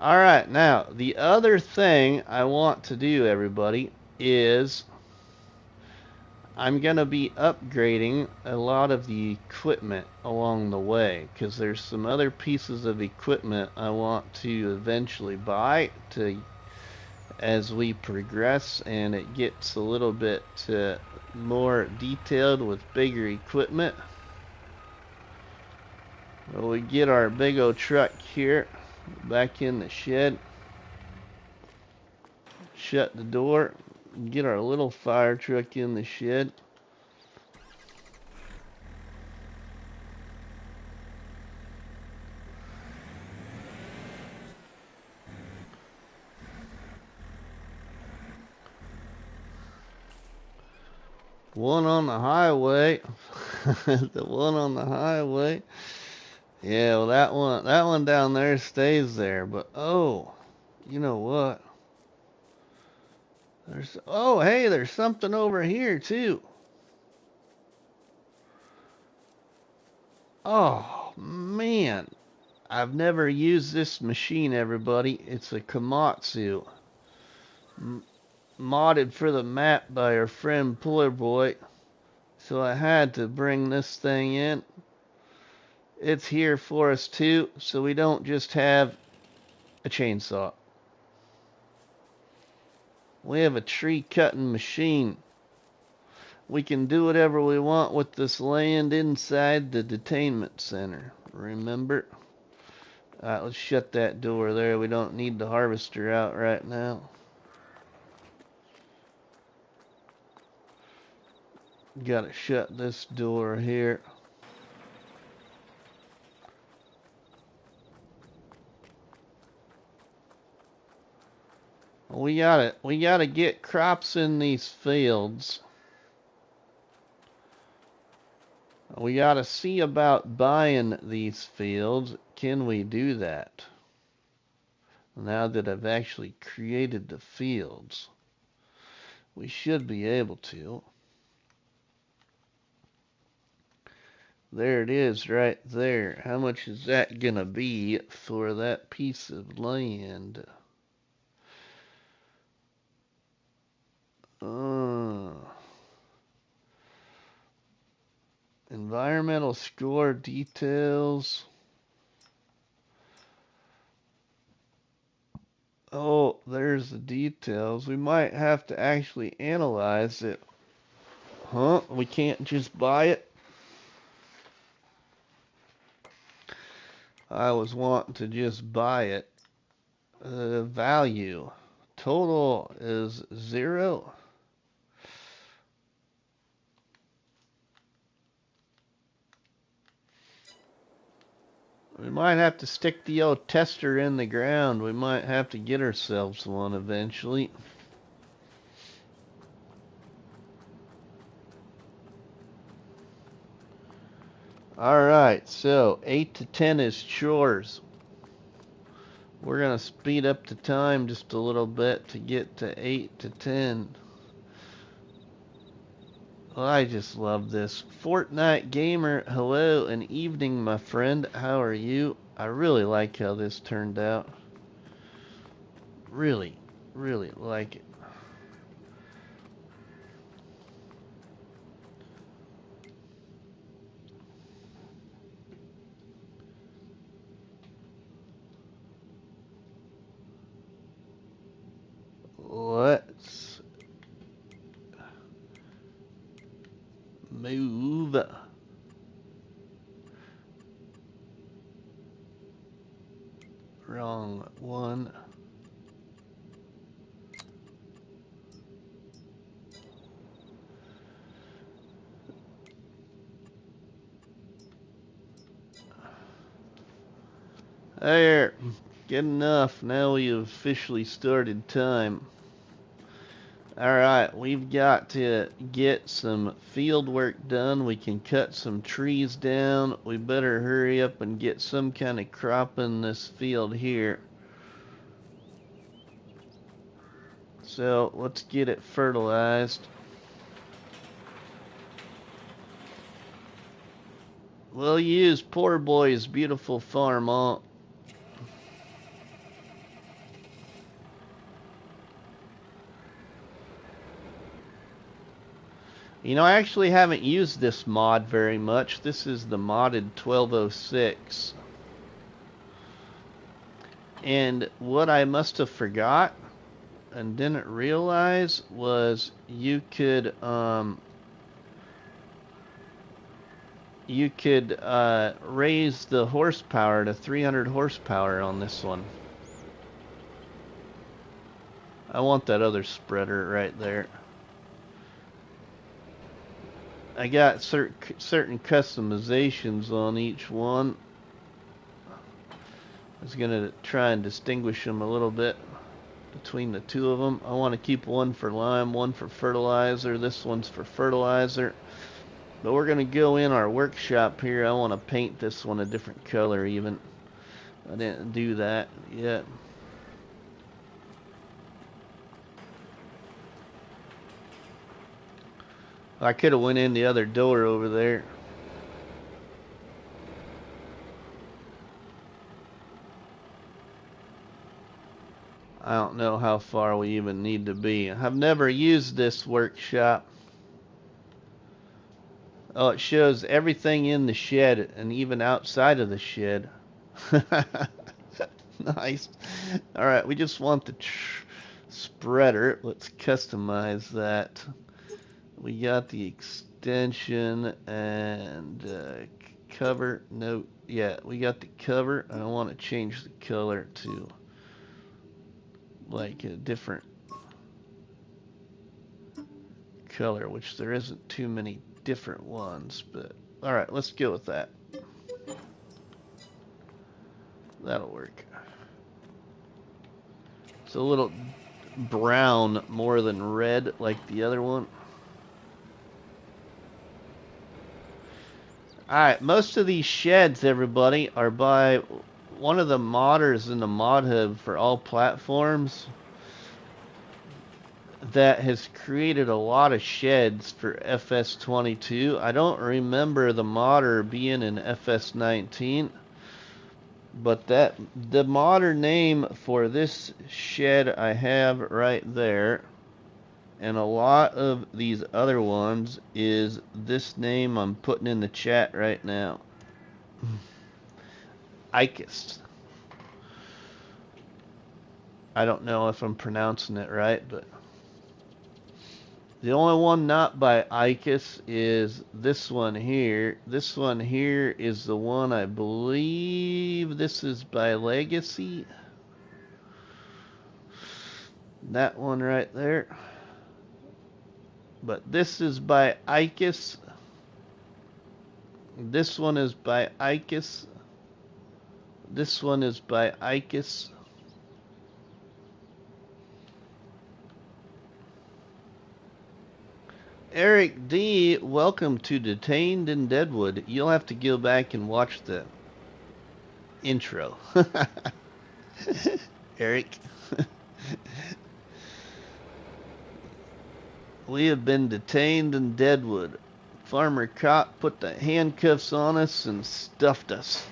Alright, now, the other thing I want to do, everybody, is I'm going to be upgrading a lot of the equipment along the way, because there's some other pieces of equipment I want to eventually buy to as we progress and it gets a little bit more detailed with bigger equipment. Well, we get our big old truck here back in the shed, shut the door, get our little fire truck in the shed. One on the highway. The one on the highway. Yeah, well that one down there stays there, but oh, you know what? Hey, there's something over here too. Oh, man. I've never used this machine, everybody. It's a Komatsu. Modded for the map by our friend Boy. So I had to bring this thing in. It's here for us too, so we don't just have a chainsaw. We have a tree cutting machine. We can do whatever we want with this land inside the detainment center. Remember? Alright, let's shut that door there. We don't need the harvester out right now. Gotta shut this door here. We gotta get crops in these fields. We gotta see about buying these fields. Can we do that? Now that I've actually created the fields, we should be able to. There it is right there. How much is that gonna be for that piece of land? Environmental score details. Oh, there's the details. We might have to actually analyze it. Huh? We can't just buy it? I was wanting to just buy it. Value. Total is 0. We might have to stick the old tester in the ground. We might have to get ourselves one eventually. Alright, so 8 to 10 is chores. We're going to speed up the time just a little bit to get to 8 to 10. Well, I just love this. Fortnite Gamer, hello and evening, my friend. How are you? I really like how this turned out. Really, really like it. Let's move. Wrong one. There. Good enough. Now we have officially started time. Alright, we've got to get some field work done. We can cut some trees down. We better hurry up and get some kind of crop in this field here. So, let's get it fertilized. We'll use poor boy's beautiful farm on. You know, I actually haven't used this mod very much. This is the modded 1206. And what I must have forgot and didn't realize was you could raise the horsepower to 300 horsepower on this one. I want that other spreader right there. I got certain customizations on each one. I was going to try and distinguish them a little bit between the two of them. I want to keep one for lime, one for fertilizer. This one's for fertilizer. But we're going to go in our workshop here. I want to paint this one a different color even. I didn't do that yet. I could have went in the other door over there. I don't know how far we even need to be. I've never used this workshop. Oh, it shows everything in the shed and even outside of the shed. Nice. Alright, we just want the spreader. Let's customize that. We got the extension and cover. No, yeah, we got the cover. I want to change the color to like a different color, which there isn't too many different ones, but alright, let's go with that. That'll work. It's a little brown more than red like the other one. Alright, most of these sheds, everybody, are by one of the modders in the mod hub for all platforms that has created a lot of sheds for FS22. I don't remember the modder being in FS19, but the modder name for this shed I have right there, and a lot of these other ones, is this name I'm putting in the chat right now. Icus. I don't know if I'm pronouncing it right, but the only one not by Icus is this one here. This one here is the one I believe this is by Legacy. That one right there. But this is by Icus. This one is by Icus. This one is by Icus. Eric D, welcome to Detained in Deadwood. You'll have to go back and watch the intro. Eric. We have been detained in Deadwood. Farmer Cop put the handcuffs on us and stuffed us.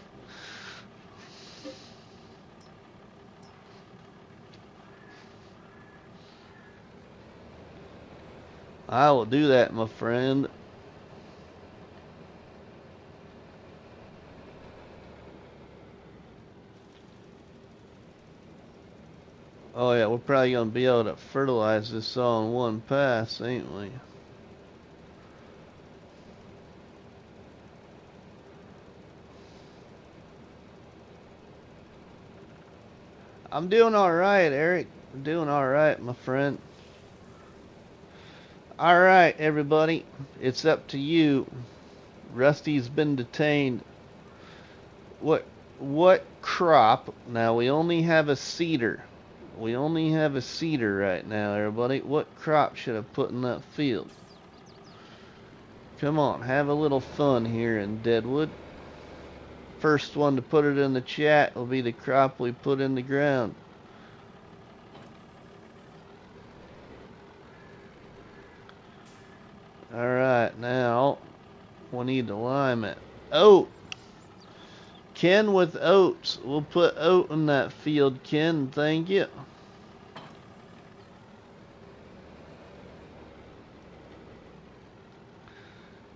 I will do that, my friend. Oh yeah, we're probably going to be able to fertilize this all in one pass, ain't we? I'm doing alright, Eric. I'm doing alright, my friend. Alright, everybody. It's up to you. Rusty's been detained. What crop? Now, we only have a cedar. We only have a cedar right now, everybody. What crop should I put in that field? Come on, have a little fun here in Deadwood. First one to put it in the chat will be the crop we put in the ground. Alright, now we need to lime it. Oat! Ken with oats. We'll put oat in that field, Ken. Thank you.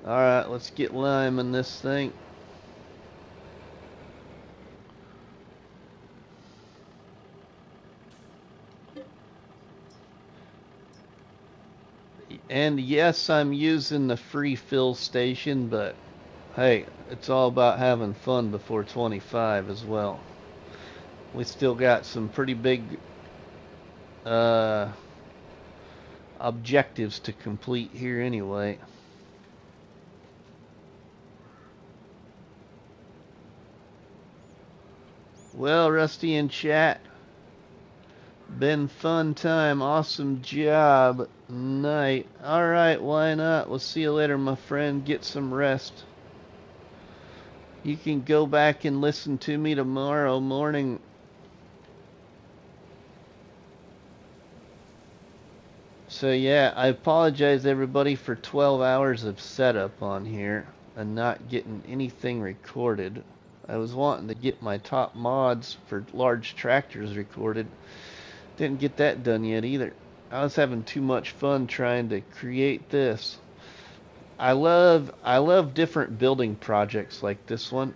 Alright, let's get lime in this thing. And yes, I'm using the free fill station, but hey, it's all about having fun before 25 as well. We still got some pretty big objectives to complete here anyway. Well, Rusty in chat, Been fun time. Awesome job. Night. Alright, why not? We'll see you later, my friend. Get some rest. You can go back and listen to me tomorrow morning. So yeah, I apologize everybody for 12 hours of setup on here and not getting anything recorded. I was wanting to get my top mods for large tractors recorded. Didn't get that done yet either. I was having too much fun trying to create this. I love different building projects like this one.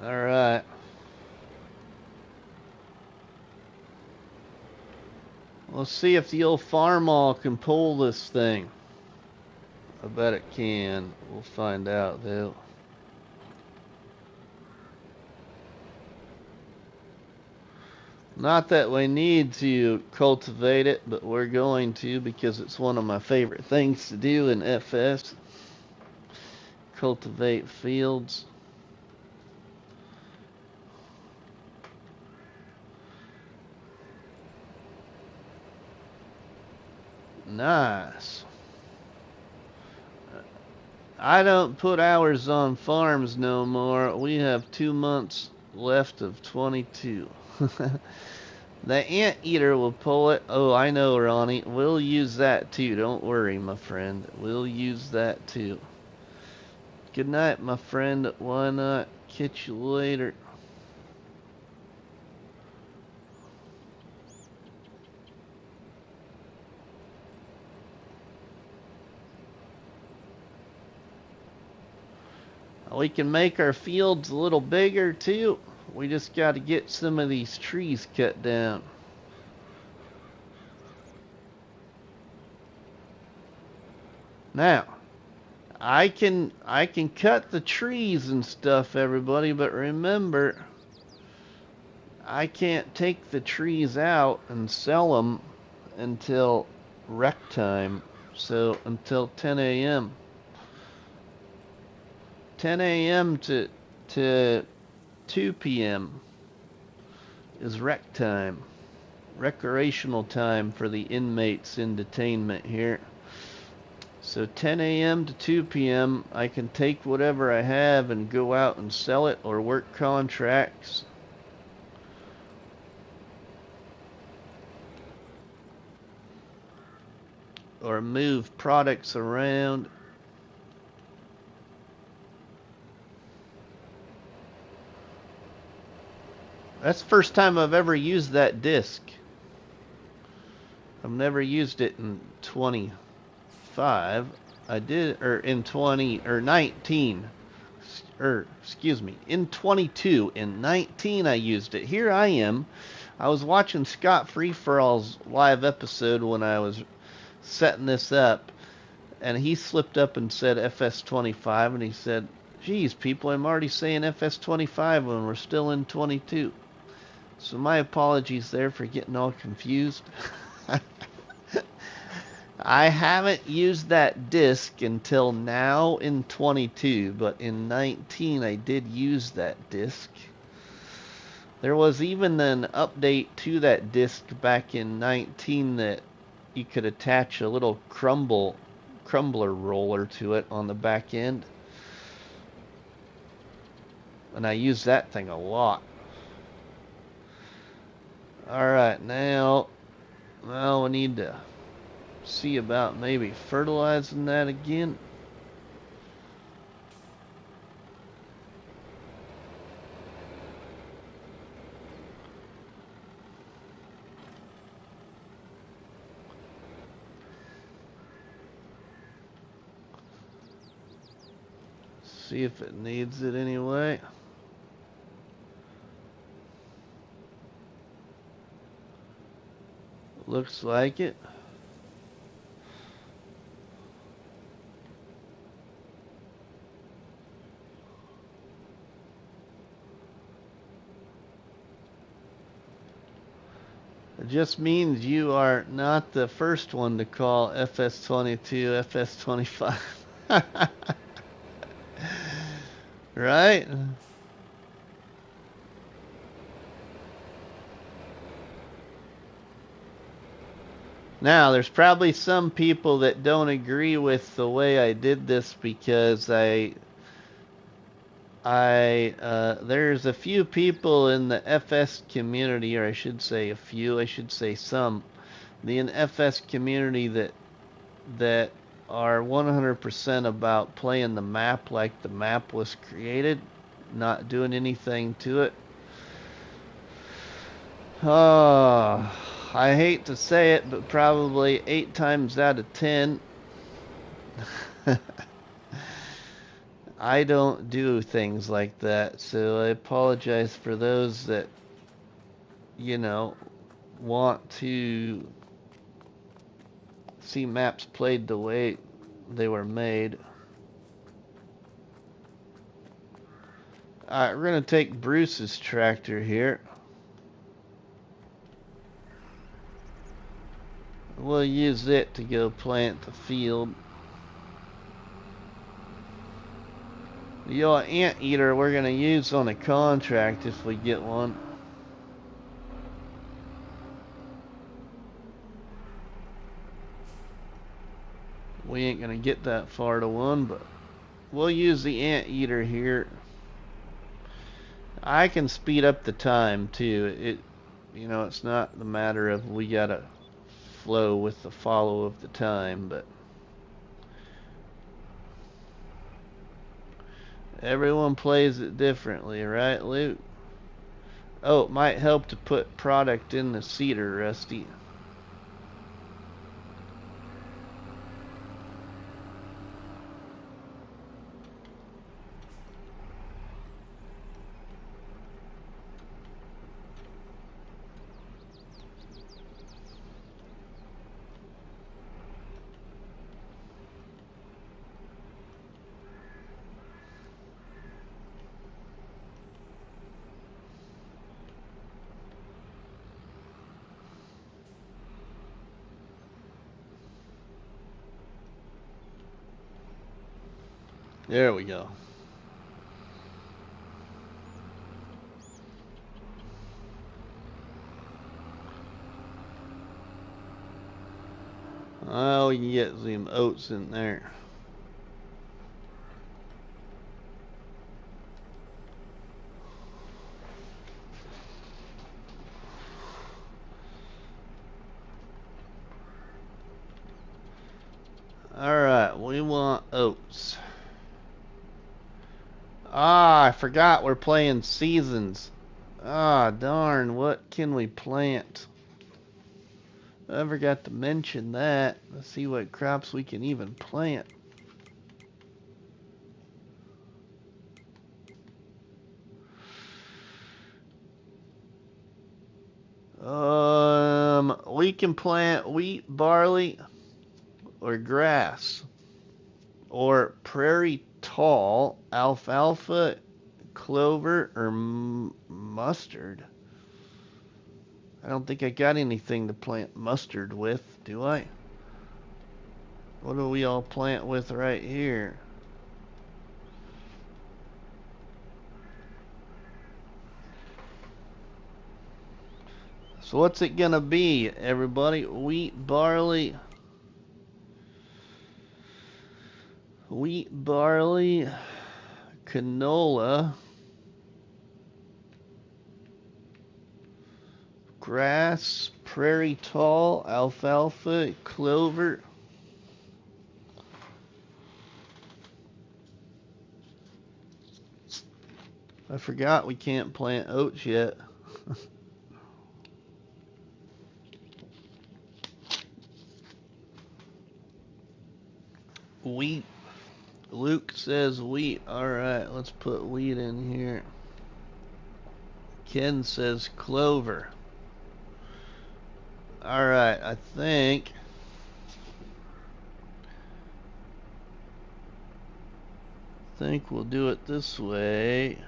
All right. Let's see if the old farm-all can pull this thing. I bet it can. We'll find out, though. Not that we need to cultivate it, but we're going to because it's one of my favorite things to do in FS. Cultivate fields. Nice. I don't put hours on farms no more. We have 2 months left of 22. The anteater will pull it. Oh, I know, Ronnie. We'll use that too. Don't worry, my friend. We'll use that too. Good night, my friend. Why not? Catch you later. We can make our fields a little bigger too. We just got to get some of these trees cut down. Now, I can cut the trees and stuff, everybody, but remember, I can't take the trees out and sell them until rec time. So until 10 a.m. 10 a.m. to 2 p.m. is rec time. Recreational time for the inmates in detainment here. So 10 a.m. to 2 p.m. I can take whatever I have and go out and sell it or work contracts. Or move products around. That's the first time I've ever used that disc. I've never used it in 25. I did, or in 20, or 19. Or, excuse me, in 22. In 19 I used it. Here I am. I was watching Scott Free for All's live episode when I was setting this up, and he slipped up and said FS25, and he said, geez, people, I'm already saying FS25 when we're still in 22. So my apologies there for getting all confused. I haven't used that disc until now in 22, but in 19 I did use that disc. There was even an update to that disc back in 19 that you could attach a little crumbler roller to it on the back end. And I use that thing a lot. Alright, now we need to see about maybe fertilizing that again. See if it needs it anyway. Looks like it. just means you are not the first one to call FS22 FS25. Right? Now, there's probably some people that don't agree with the way I did this because there's a few people in the FS community, or I should say some, the FS community that are 100% about playing the map like the map was created, not doing anything to it. Oh, I hate to say it, but probably 8 times out of 10, I don't do things like that. So I apologize for those that, want to see maps played the way they were made. Alright, we're going to take Bruce's tractor here. We'll use it to go plant the field. The anteater we're going to use on a contract if we get one. We ain't going to get that far to one, but we'll use the anteater here. I can speed up the time too. It's not the matter of we got to flow with the follow of the time, but everyone plays it differently, right, Luke? Oh, it might help to put product in the seeder, Rusty. There we go. Oh, we can get some oats in there. Alright, we want oats. Ah, I forgot we're playing seasons. Ah, darn, what can we plant? I forgot to mention that. Let's see what crops we can even plant. We can plant wheat, barley, or grass, or prairie tall, alfalfa, clover, or mustard. I don't think I got anything to plant mustard with, do I? What do we all plant with right here? So what's it gonna be, everybody? Wheat, barley, canola, grass, prairie tall, alfalfa, clover. I forgot we can't plant oats yet. Wheat. Luke says wheat. Alright, let's put wheat in here. Ken says clover. Alright, I think we'll do it this way.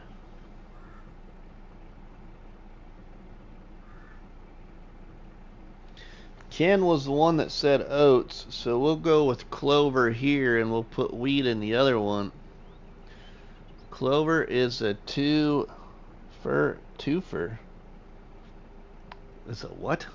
Ken was the one that said oats, so we'll go with clover here and we'll put wheat in the other one. Clover is a twofer. Is a what?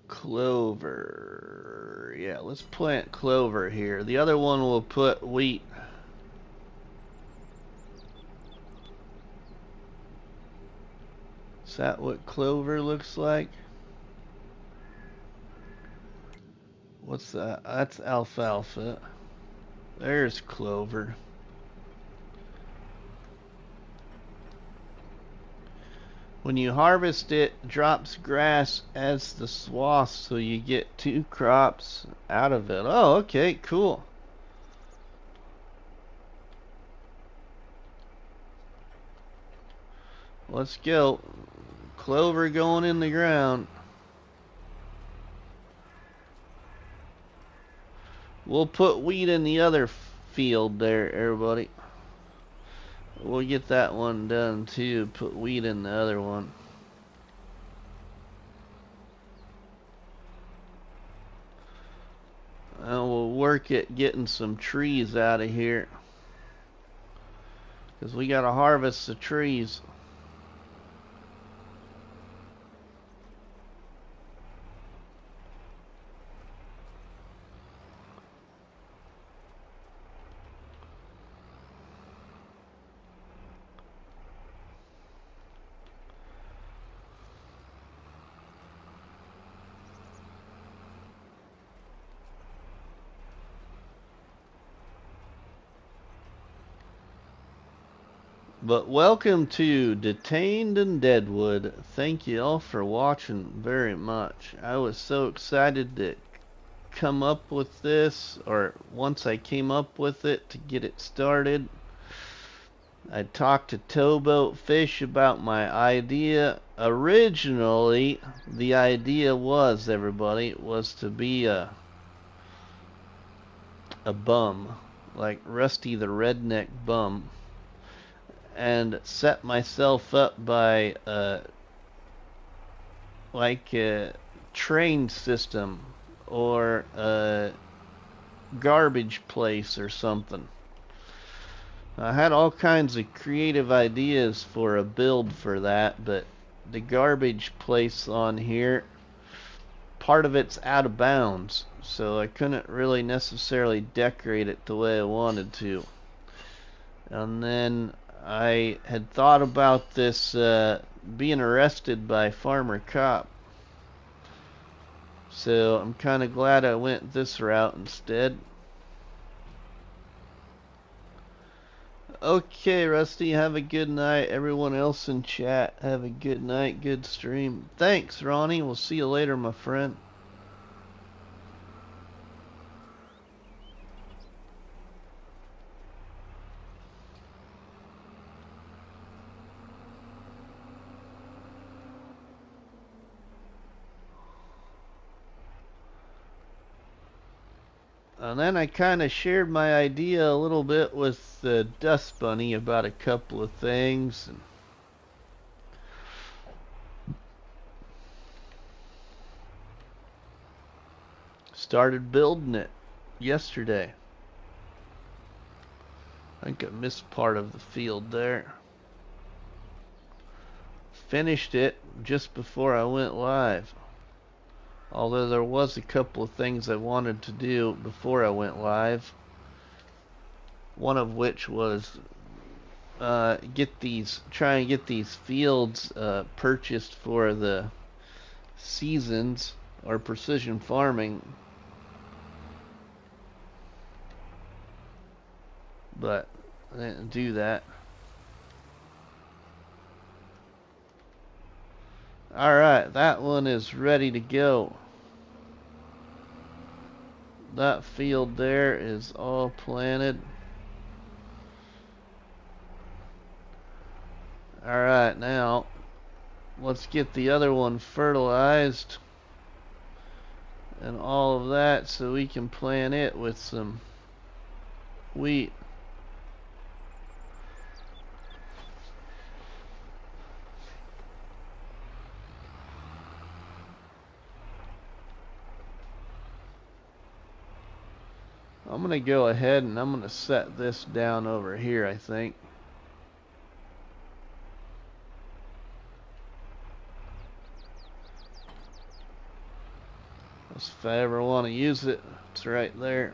Clover. Yeah, let's plant clover here. The other one will put wheat. Is that what clover looks like? What's that? That's alfalfa. There's clover. When you harvest it, drops grass as the swath, so you get 2 crops out of it. Oh, okay, cool. Let's go. Clover going in the ground. We'll put wheat in the other field there, everybody. We'll get that one done too. Put wheat in the other one. And we'll work at getting some trees out of here, because we gotta harvest the trees. But welcome to Detained in Deadwood. Thank you all for watching very much. I was so excited to come up with this, or once I came up with it, to get it started. I talked to Towboat Fish about my idea. Originally, the idea was, everybody, was to be a bum, like Rusty the Redneck Bum, and set myself up by like a train system or a garbage place or something. I had all kinds of creative ideas for a build for that, but the garbage place on here, part of it's out of bounds, so I couldn't really necessarily decorate it the way I wanted to. And then I had thought about this being arrested by Farmer Cop, so I'm kind of glad I went this route instead. Okay, Rusty, have a good night. Everyone else in chat, have a good night, good stream. Thanks, Ronnie. We'll see you later, my friend. And then I kind of shared my idea a little bit with the Dust Bunny about a couple of things. And started building it yesterday. I think I missed part of the field there. Finished it just before I went live. Although there was a couple of things I wanted to do before I went live. One of which was try and get these fields purchased for the seasons or precision farming. But I didn't do that. Alright, that one is ready to go. That field there is all planted. Alright, now let's get the other one fertilized and all of that so we can plant it with some wheat. I'm going to go ahead and I'm going to set this down over here, I think. If I ever want to use it, it's right there.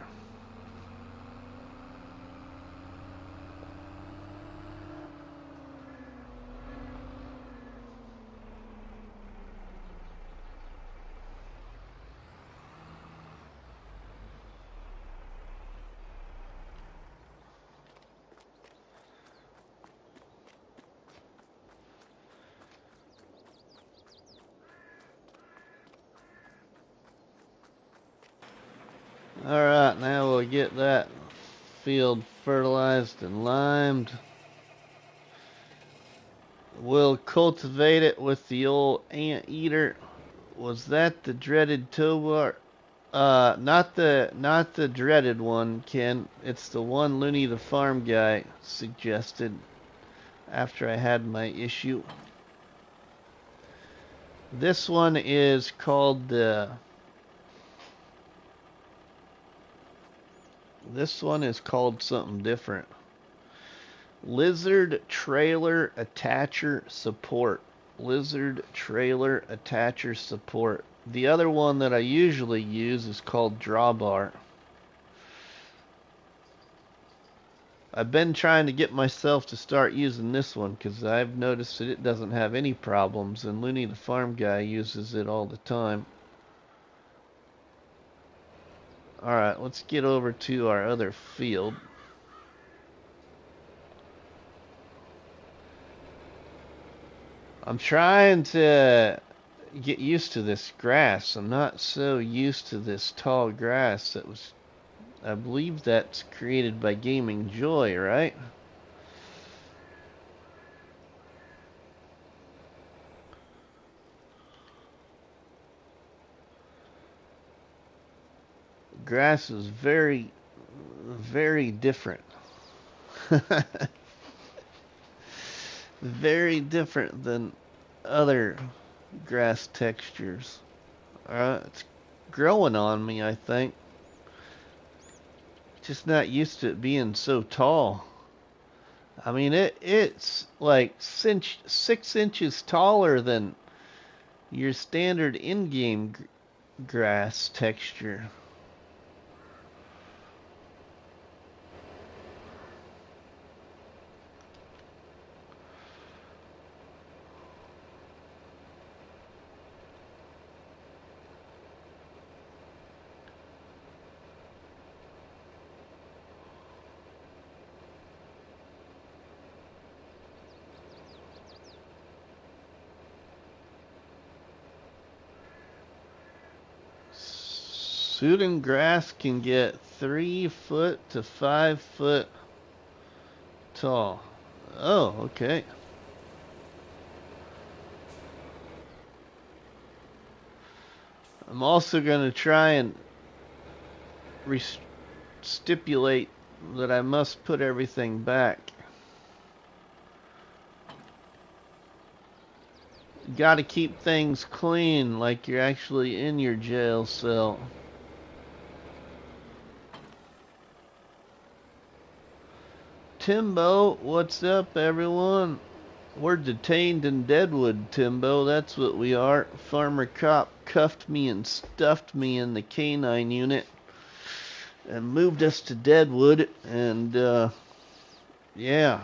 Alright, now we'll get that field fertilized and limed. We'll cultivate it with the old anteater. Was that the dreaded towbar? Not the dreaded one, Ken. It's the one Looney the farm guy suggested after I had my issue. This one is called the... This one is called something different. Lizard Trailer Attacher Support. Lizard Trailer Attacher Support. The other one that I usually use is called Drawbar. I've been trying to get myself to start using this one because I've noticed that it doesn't have any problems, and Looney the farm guy uses it all the time. Alright, let's get over to our other field. I'm trying to get used to this grass. I'm not so used to this tall grass that was... I believe that's created by Gaming Joy, right? Grass is very, very different. Very different than other grass textures. It's growing on me, I think. Just not used to it being so tall. I mean, it's like 6 inches taller than your standard in-game grass texture. Sudan grass can get 3 foot to 5 foot tall. Oh, okay. I'm also going to try and stipulate that I must put everything back. Got to keep things clean like you're actually in your jail cell. Timbo, what's up, everyone? We're detained in Deadwood, Timbo. That's what we are. Farmer Cop cuffed me and stuffed me in the canine unit and moved us to Deadwood. And, yeah.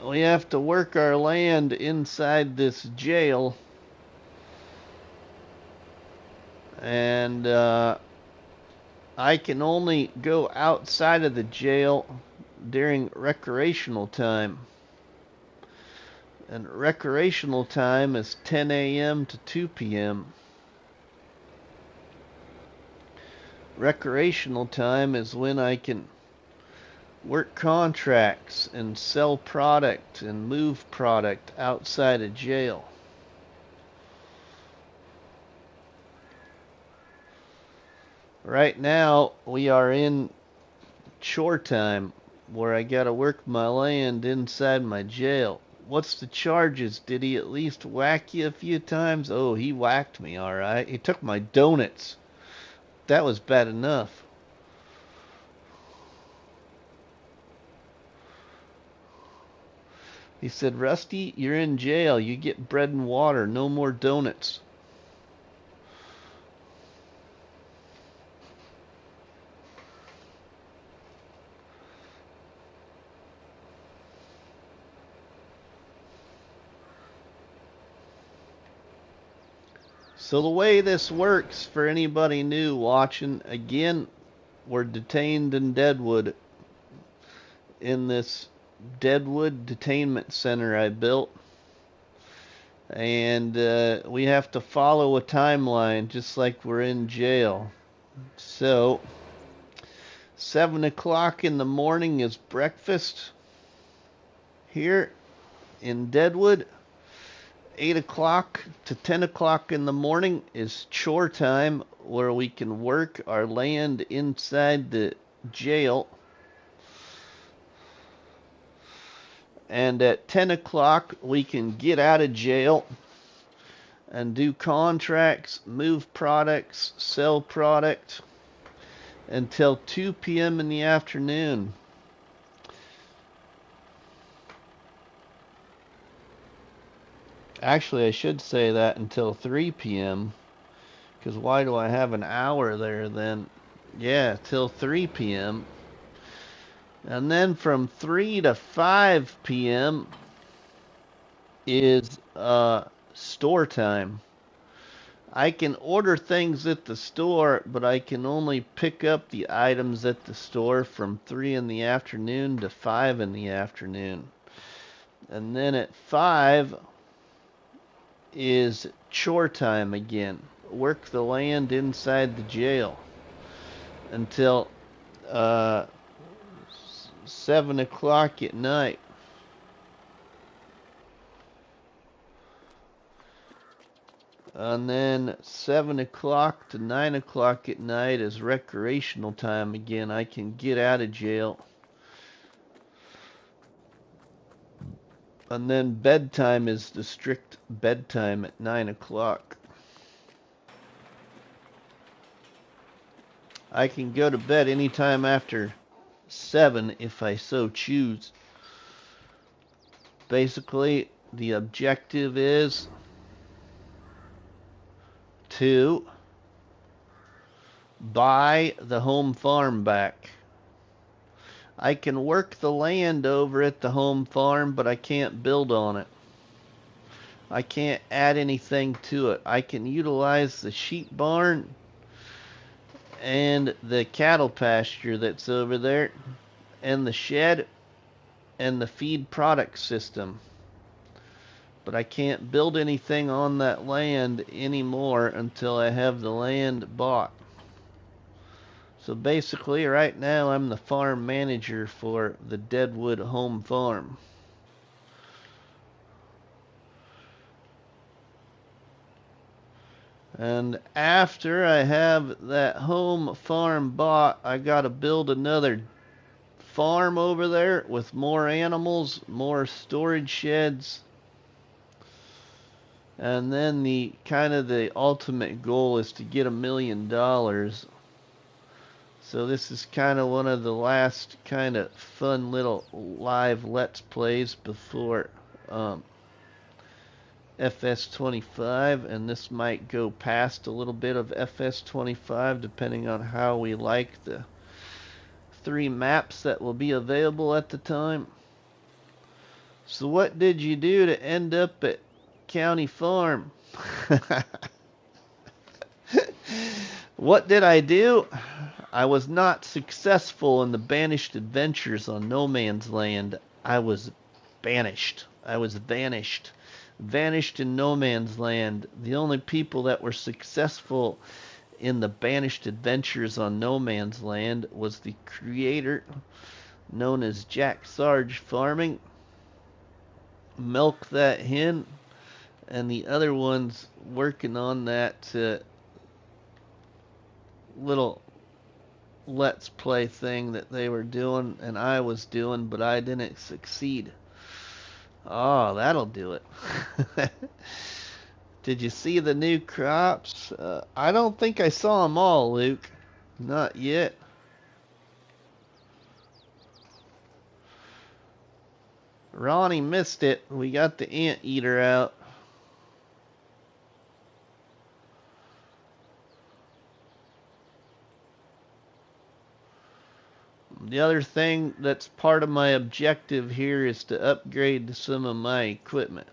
We have to work our land inside this jail. And, I can only go outside of the jail during recreational time. And recreational time is 10 a.m. to 2 p.m. Recreational time is when I can work contracts and sell product and move product outside of jail. Right now, we are in chore time, where I gotta work my land inside my jail. What's the charges? Did he at least whack you a few times? Oh, he whacked me, alright. He took my donuts. That was bad enough. He said, Rusty, you're in jail. You get bread and water. No more donuts. So the way this works, for anybody new watching, again, we're detained in Deadwood, in this Deadwood Detainment Center I built. And we have to follow a timeline just like we're in jail. So, 7 o'clock in the morning is breakfast here in Deadwood. 8 o'clock to 10 o'clock in the morning is chore time, where we can work our land inside the jail. And at 10 o'clock we can get out of jail and do contracts, move products, sell product until 2 p.m. in the afternoon. Actually, I should say that until 3 p.m. because why do I have an hour there then? Yeah, till 3 p.m. And then from 3 to 5 p.m. is store time. I can order things at the store, but I can only pick up the items at the store from 3 in the afternoon to 5 in the afternoon. And then at 5 is chore time again. Work the land inside the jail until 7 o'clock at night. And then 7 o'clock to 9 o'clock at night is recreational time again. I can get out of jail. And then bedtime is the strict bedtime at 9 o'clock. I can go to bed anytime after 7 if I so choose. Basically, the objective is to buy the home farm back. I can work the land over at the home farm, but I can't build on it. I can't add anything to it. I can utilize the sheep barn and the cattle pasture that's over there, and the shed, and the feed product system. But I can't build anything on that land anymore until I have the land bought. So basically, right now, I'm the farm manager for the Deadwood Home Farm. And after I have that home farm bought, I gotta build another farm over there with more animals, more storage sheds. And then the ultimate goal is to get $1 million. So this is kind of one of the last kind of fun little live Let's Plays before FS25, and this might go past a little bit of FS25 depending on how we like the 3 maps that will be available at the time. So what did you do to end up at County Farm? What did I do? I was not successful in the Banished Adventures on No Man's Land. I was banished. I was vanished. Vanished in No Man's Land. The only people that were successful in the Banished Adventures on No Man's Land was the creator, known as Jack Sarge Farming, Milk That Hen, and the other ones working on that little Let's Play thing that they were doing and I was doing, but I didn't succeed. Oh, that'll do it. Did you see the new crops? I don't think I saw them all, Luke. Not yet. Ronnie missed it. We got the anteater out. The other thing that's part of my objective here is to upgrade some of my equipment.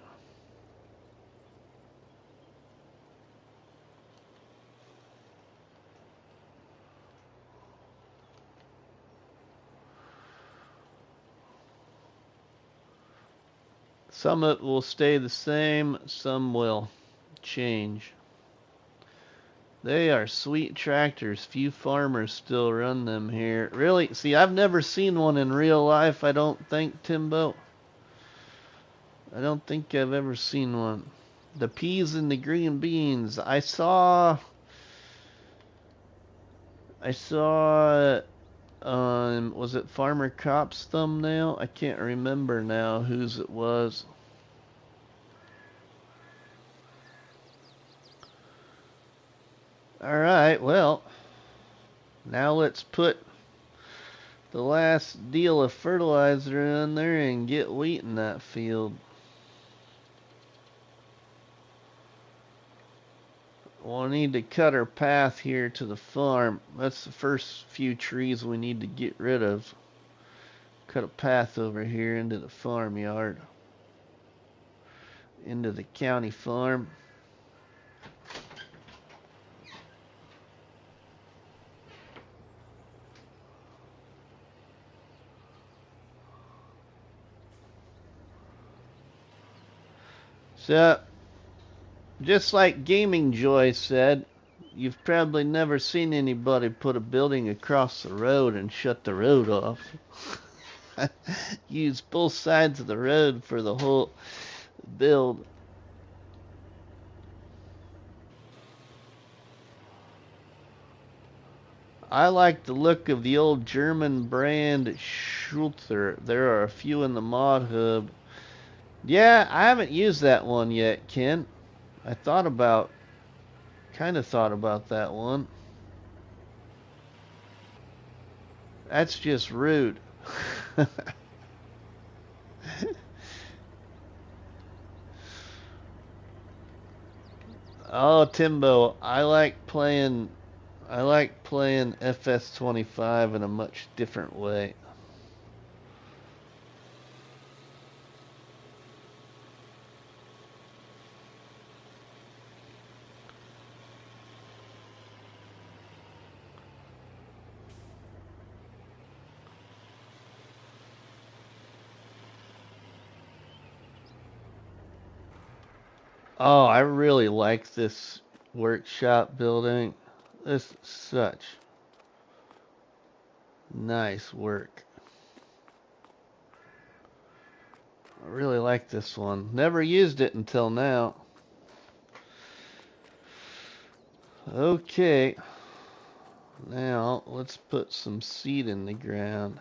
Some of it will stay the same, some will change. They are sweet tractors. Few farmers still run them here. Really? See, I've never seen one in real life, I don't think, Timbo. I don't think I've ever seen one. The peas and the green beans. I saw was it Farmer Cop's thumbnail? I can't remember now whose it was. Alright, well, now let's put the last deal of fertilizer in there and get wheat in that field. We'll need to cut our path here to the farm. That's the first few trees we need to get rid of. Cut a path over here into the farmyard. Into the county farm. So, just like Gaming Joy said, you've probably never seen anybody put a building across the road and shut the road off. Use both sides of the road for the whole build. I like the look of the old German brand Schulter. There are a few in the mod hub. Yeah, I haven't used that one yet, Ken. I kind of thought about that one. That's just rude. Oh, Timbo, I like playing FS25 in a much different way. Oh, I really like this workshop building. This is such nice work. I really like this one. Never used it until now. Okay. Now, let's put some seed in the ground.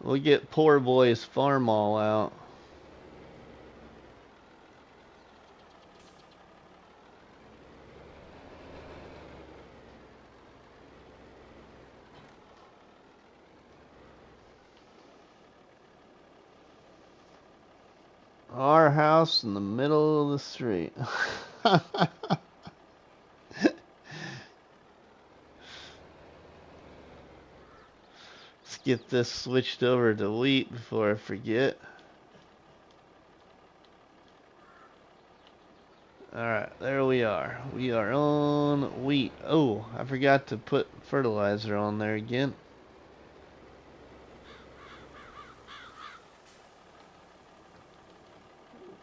We'll get poor boy's farm all out. Our house in the middle of the street. Let's get this switched over to wheat before I forget. Alright, there we are. We are on wheat. Oh, I forgot to put fertilizer on there again.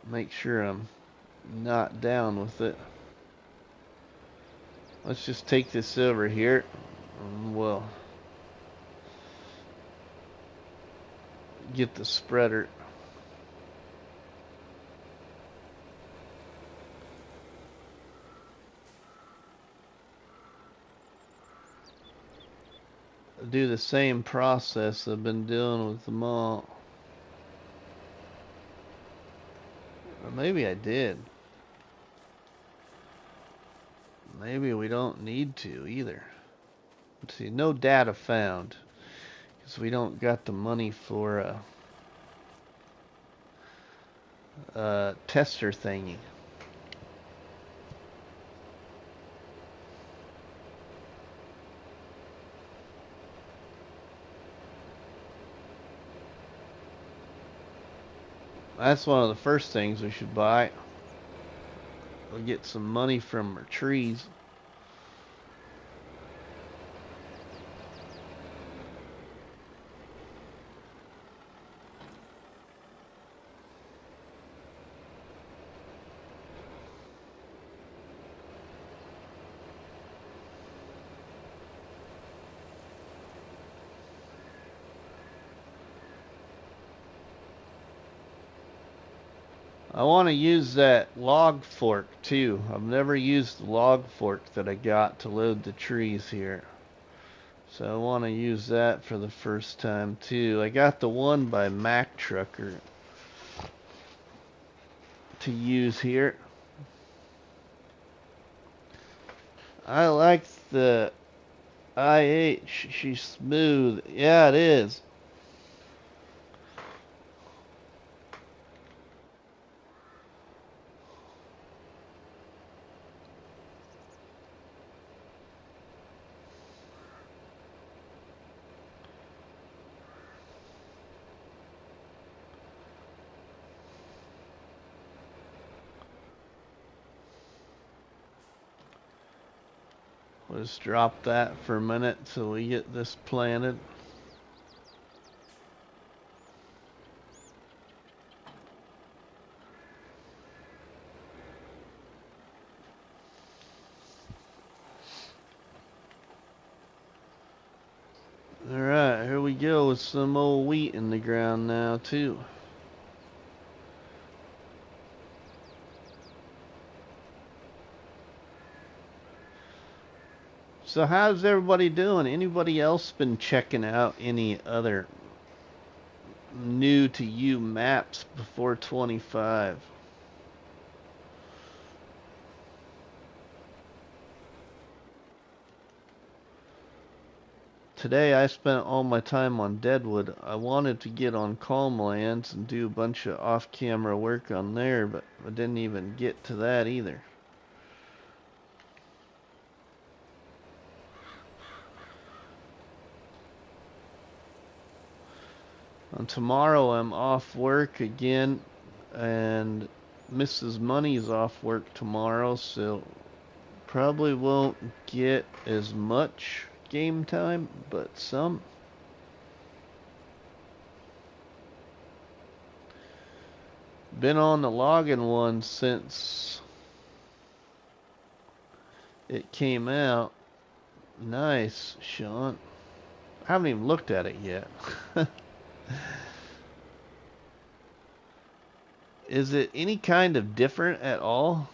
Make sure I'm not down with it. Let's just take this over here. We'll get the spreader. do the same process I've been doing with them all. Or maybe I did. Maybe we don't need to either. Let's see, no data found. Because we don't got the money for a tester thingy. That's one of the first things we should buy. We'll get some money from our trees. I want to use that log fork too. I've never used the log fork that I got to load the trees here. So I want to use that for the first time too. I got the one by Mack Trucker to use here. I like the IH. She's smooth. Yeah, it is. Let's drop that for a minute till we get this planted. Alright, here we go with some old wheat in the ground now too. So how's everybody doing? Anybody else been checking out any other new to you maps before 25? Today I spent all my time on Deadwood. I wanted to get on Calmlands and do a bunch of off-camera work on there, but I didn't even get to that either. And tomorrow I'm off work again, and Mrs. Money's off work tomorrow, so probably won't get as much game time, but some. Been on the logging one since it came out. Nice, Sean. I haven't even looked at it yet. Is it any kind of different at all?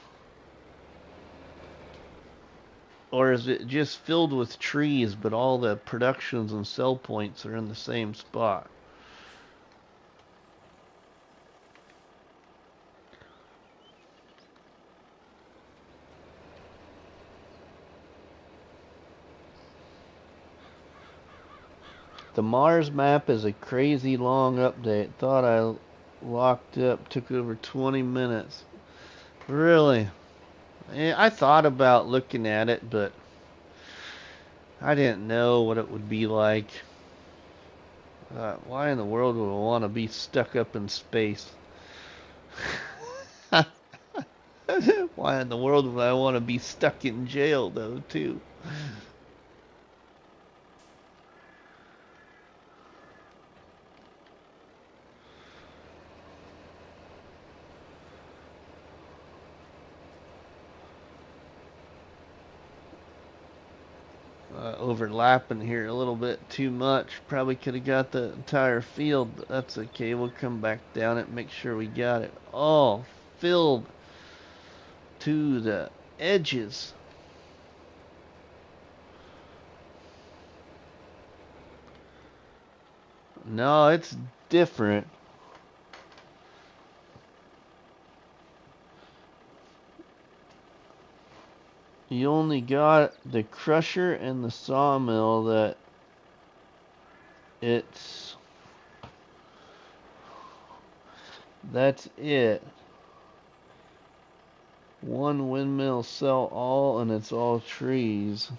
Or is it just filled with trees, but all the productions and sell points are in the same spot? The Mars map is a crazy long update. Thought I locked up, took over 20 minutes. Really? I thought about looking at it, but I didn't know what it would be like. Why in the world would I want to be stuck up in space? Why in the world would I want to be stuck in jail, though, too? Overlapping here a little bit too much. Probably could have got the entire field, but that's okay. We'll come back down it, make sure we got it all filled to the edges. No, it's different. You only got the crusher and the sawmill that it's... That's it. One windmill sell all and it's all trees.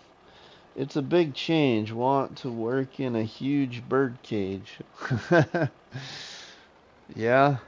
It's a big change. Want to work in a huge bird cage. Yeah.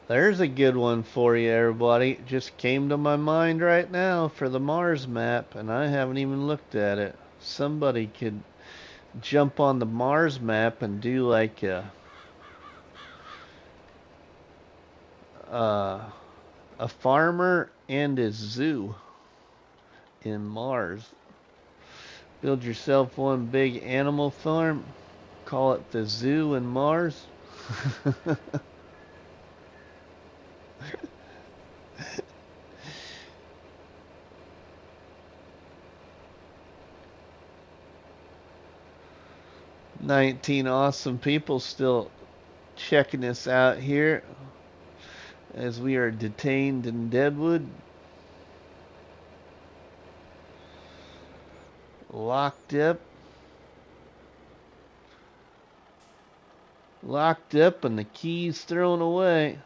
There's a good one for you, everybody. It just came to my mind right now for the Mars map, and I haven't even looked at it. Somebody could jump on the Mars map and do like a farmer and a zoo in Mars. Build yourself one big animal farm. Call it the zoo in Mars. 19 awesome people still checking us out here as we are detained in Deadwood. Locked up. Locked up and the keys thrown away.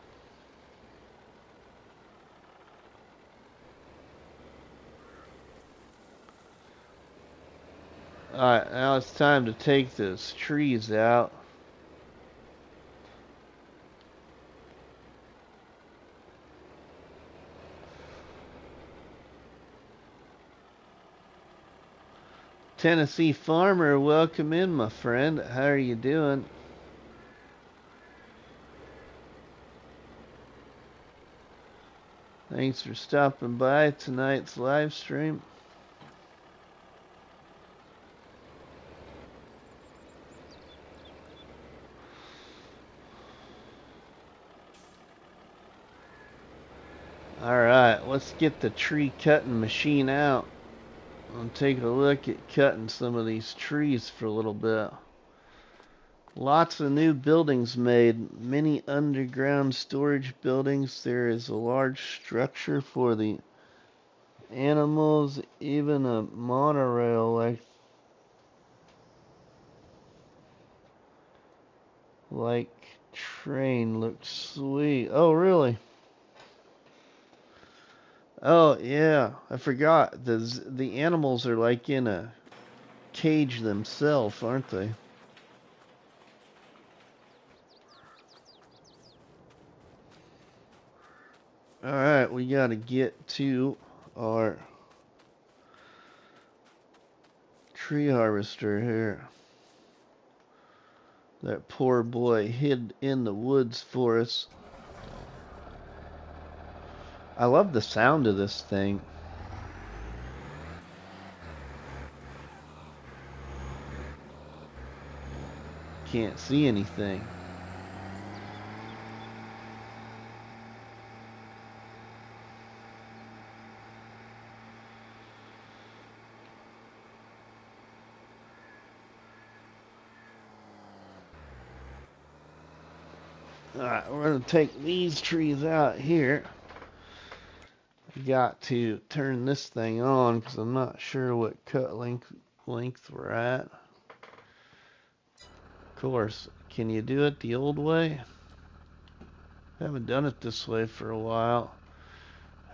Alright, now it's time to take those trees out. Tennessee Farmer, welcome in, my friend. How are you doing? Thanks for stopping by tonight's live stream. Alright, let's get the tree cutting machine out and take a look at cutting some of these trees for a little bit. Lots of new buildings made, many underground storage buildings. There is a large structure for the animals, even a monorail like train looks sweet. Oh, really? Oh, yeah. I forgot. The animals are like in a cage themselves, aren't they? Alright, we gotta get to our tree harvester here. That poor boy hid in the woods for us. I love the sound of this thing. Can't see anything. Alright, we're going to take these trees out here. We got to turn this thing on because I'm not sure what cut length we're at. Of course, can you do it the old way? Haven't done it this way for a while.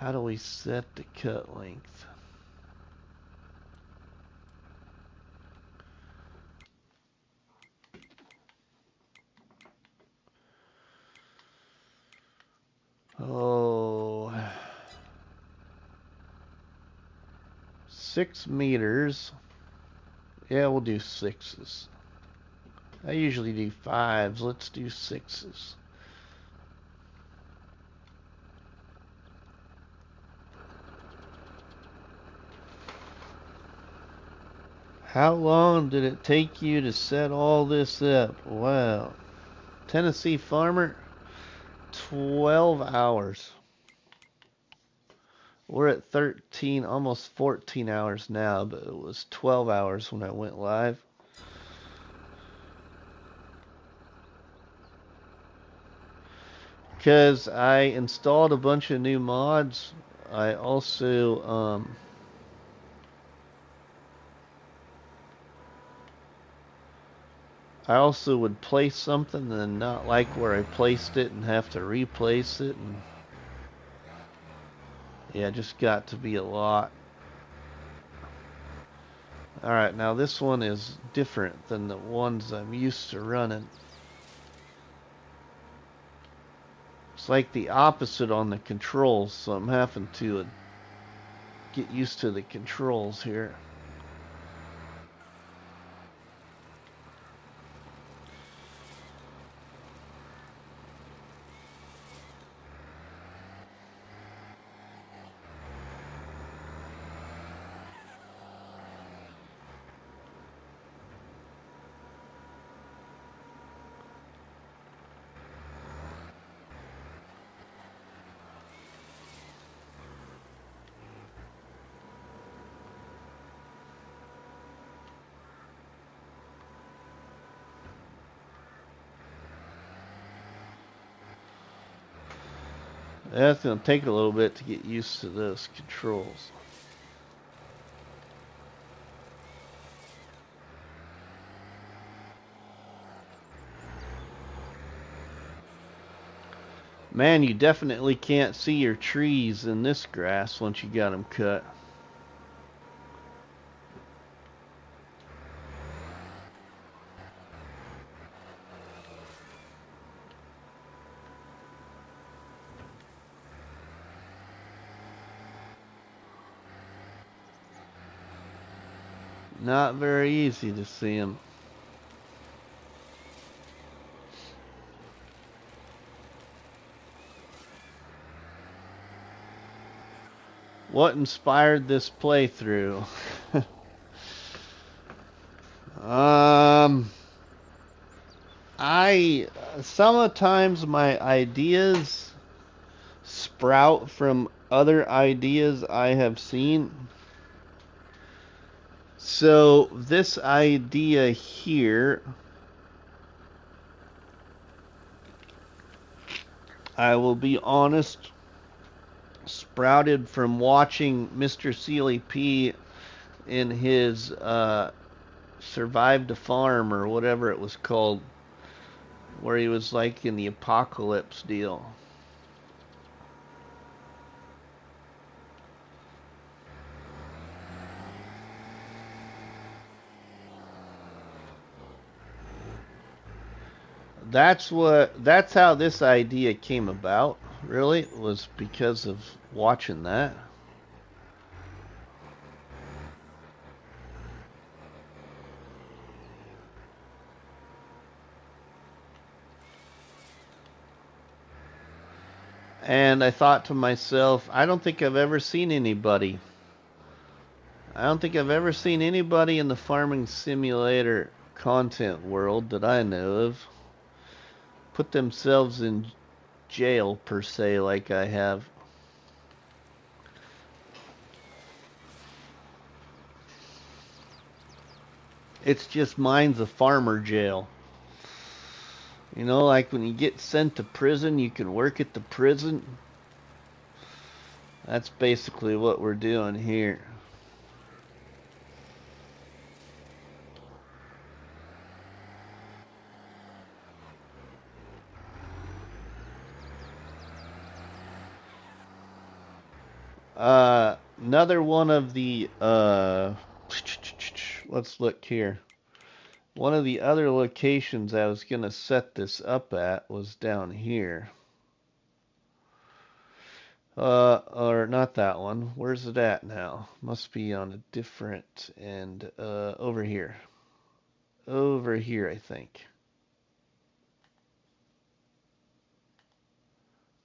How do we set the cut length? Oh, 6 meters. Yeah, we'll do 6s. I usually do 5s. Let's do 6s. How long did it take you to set all this up? Wow. Tennessee farmer, 12 hours. We're at 13, almost 14 hours now, but it was 12 hours when I went live. Because I installed a bunch of new mods. I also, would place something and not like where I placed it and have to replace it. And yeah, just got to be a lot. Alright, now this one is different than the ones I'm used to running. It's like the opposite on the controls, so I'm having to get used to the controls here. That's going to take a little bit to get used to those controls. Man, you definitely can't see your trees in this grass once you got them cut. Not very easy to see them. What inspired this playthrough? Sometimes my ideas sprout from other ideas I have seen. So this idea here, I will be honest, sprouted from watching Mr. Sealy P in his Survived a Farm or whatever it was called, where he was like in the apocalypse deal. That's how this idea came about, really, was because of watching that. And I thought to myself, I don't think I've ever seen anybody in the farming simulator content world that I know of put themselves in jail per se like I have. It's just mine's a farmer jail. You know, like when you get sent to prison, you can work at the prison. That's basically what we're doing here. Another one of the, let's look here. One of the other locations I was going to set this up at was down here. Or not that one. Where's it at now? Must be on a different end. Over here. Over here, I think.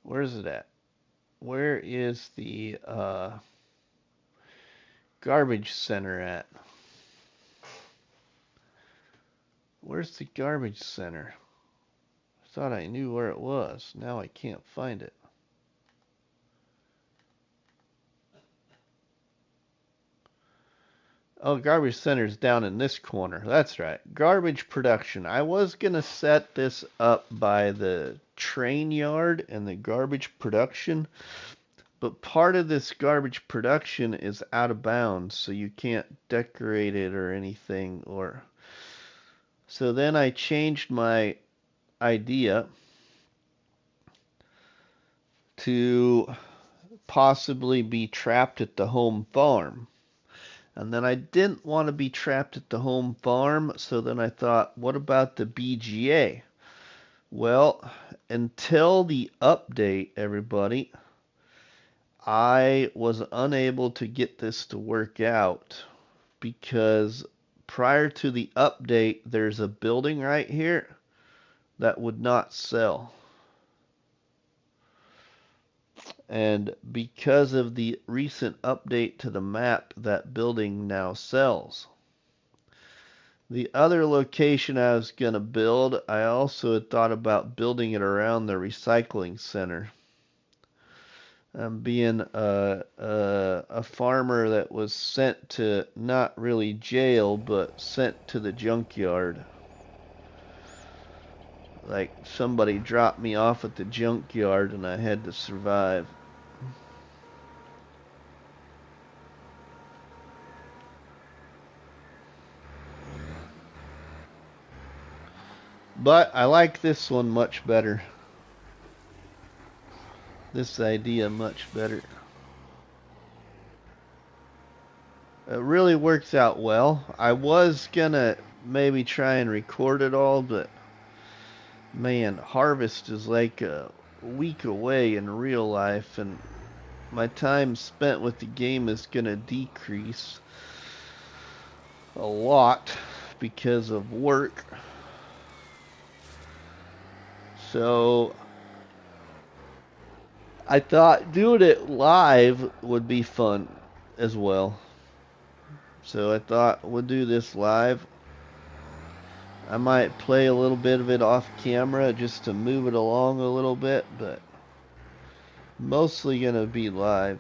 Where's it at? Where is the, garbage center at? Where's the garbage center? I thought I knew where it was. Now I can't find it. Oh, garbage center's down in this corner. That's right. Garbage production. I was going to set this up by the train yard and the garbage production, but part of this garbage production is out of bounds, so you can't decorate it or anything. So then I changed my idea to possibly be trapped at the home farm. And then I didn't want to be trapped at the home farm, so then I thought, what about the BGA? Well, until the update, everybody, I was unable to get this to work out because prior to the update, there's a building right here that would not sell. And because of the recent update to the map, that building now sells. The other location I was going to build, I also had thought about building it around the recycling center. I'm being a farmer that was sent to not really jail, but sent to the junkyard. Like somebody dropped me off at the junkyard and I had to survive. But I like this one much better. This idea much better. It really works out well. I was gonna maybe try and record it all, but man, harvest is like a week away in real life, and my time spent with the game is gonna decrease a lot because of work. So I thought doing it live would be fun as well. So I thought we'll do this live. I might play a little bit of it off camera just to move it along a little bit, but mostly gonna be live.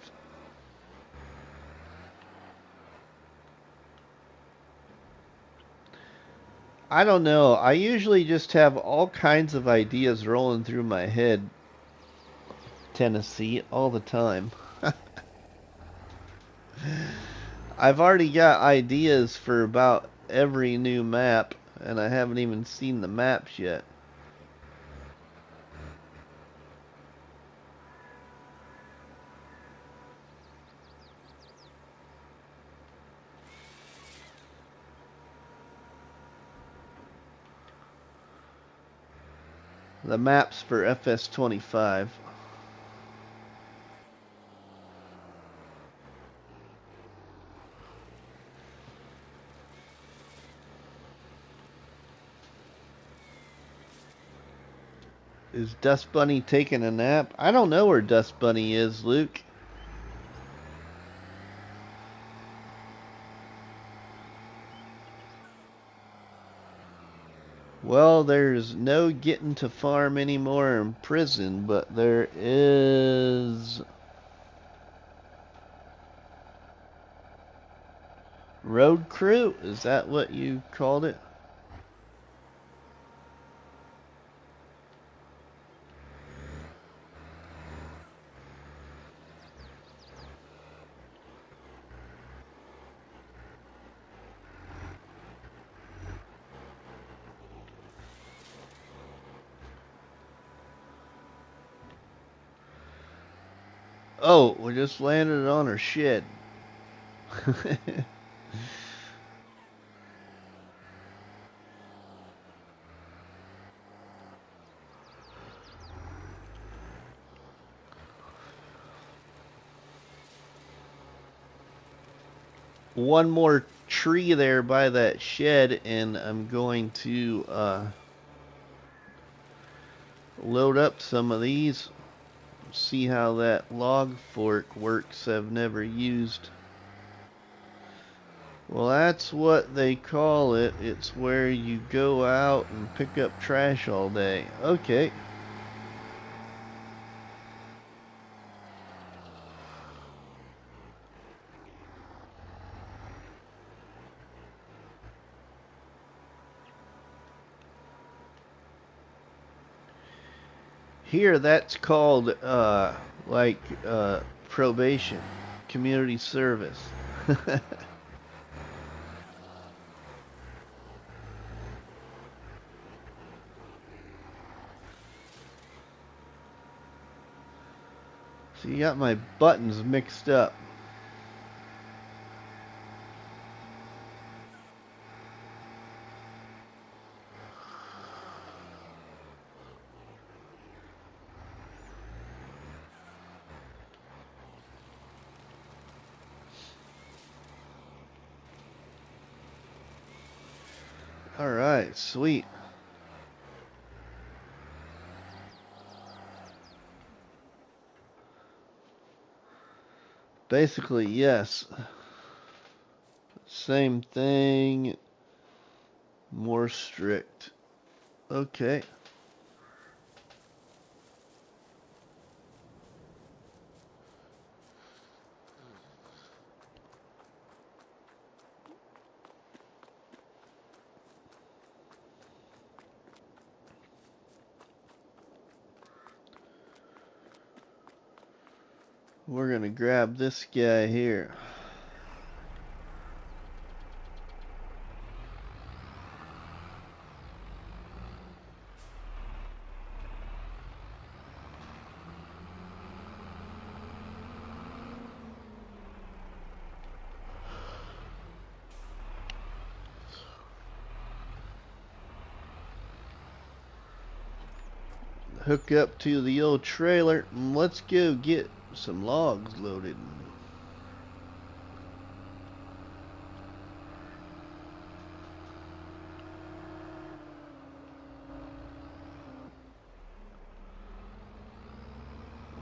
I don't know. I usually just have all kinds of ideas rolling through my head, Tennessee, all the time. I've already got ideas for about every new map, and I haven't even seen the maps yet. The maps for FS25. Is Dust Bunny taking a nap? I don't know where Dust Bunny is, Luke. Well, there's no getting to farm anymore in prison, but there is road crew. Is that what you called it? Oh, we just landed on our shed. One more tree there by that shed, and I'm going to load up some of these. See how that log fork works. I've never used Well, that's what they call it. It's where you go out and pick up trash all day. Okay. Here, that's called, probation, community service. So you got my buttons mixed up. Alright, sweet. Basically, yes. Same thing, more strict. Okay. We're gonna grab this guy here. Hook up to the old trailer and let's go get some logs loaded.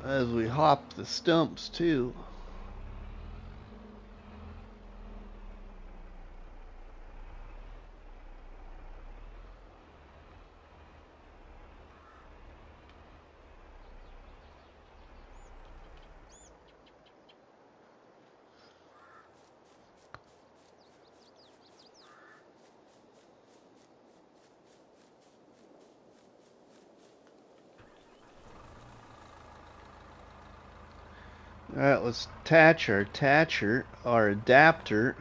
As we hop the stumps too. Alright, let's attach our adapter.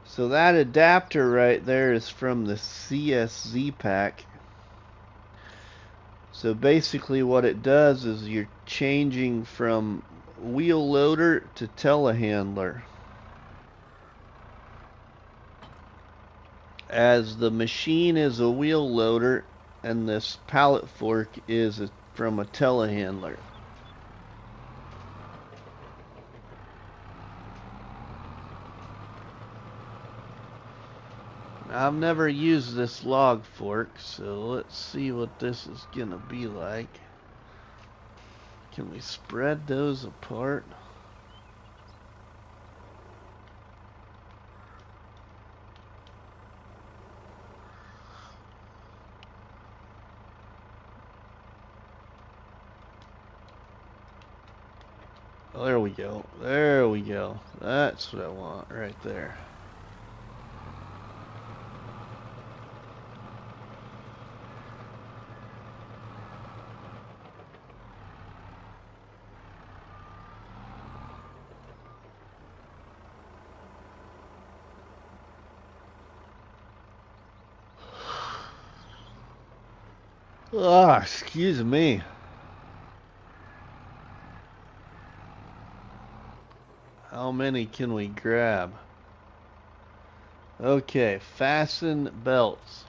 So that adapter right there is from the CSZ pack. So basically what it does is you're changing from wheel loader to telehandler. As the machine is a wheel loader and this pallet fork is from a telehandler. I've never used this log fork, so let's see what this is gonna be like. Can we spread those apart? Oh, there we go. There we go. That's what I want right there. Ah, excuse me. How many can we grab? Okay, fasten belts.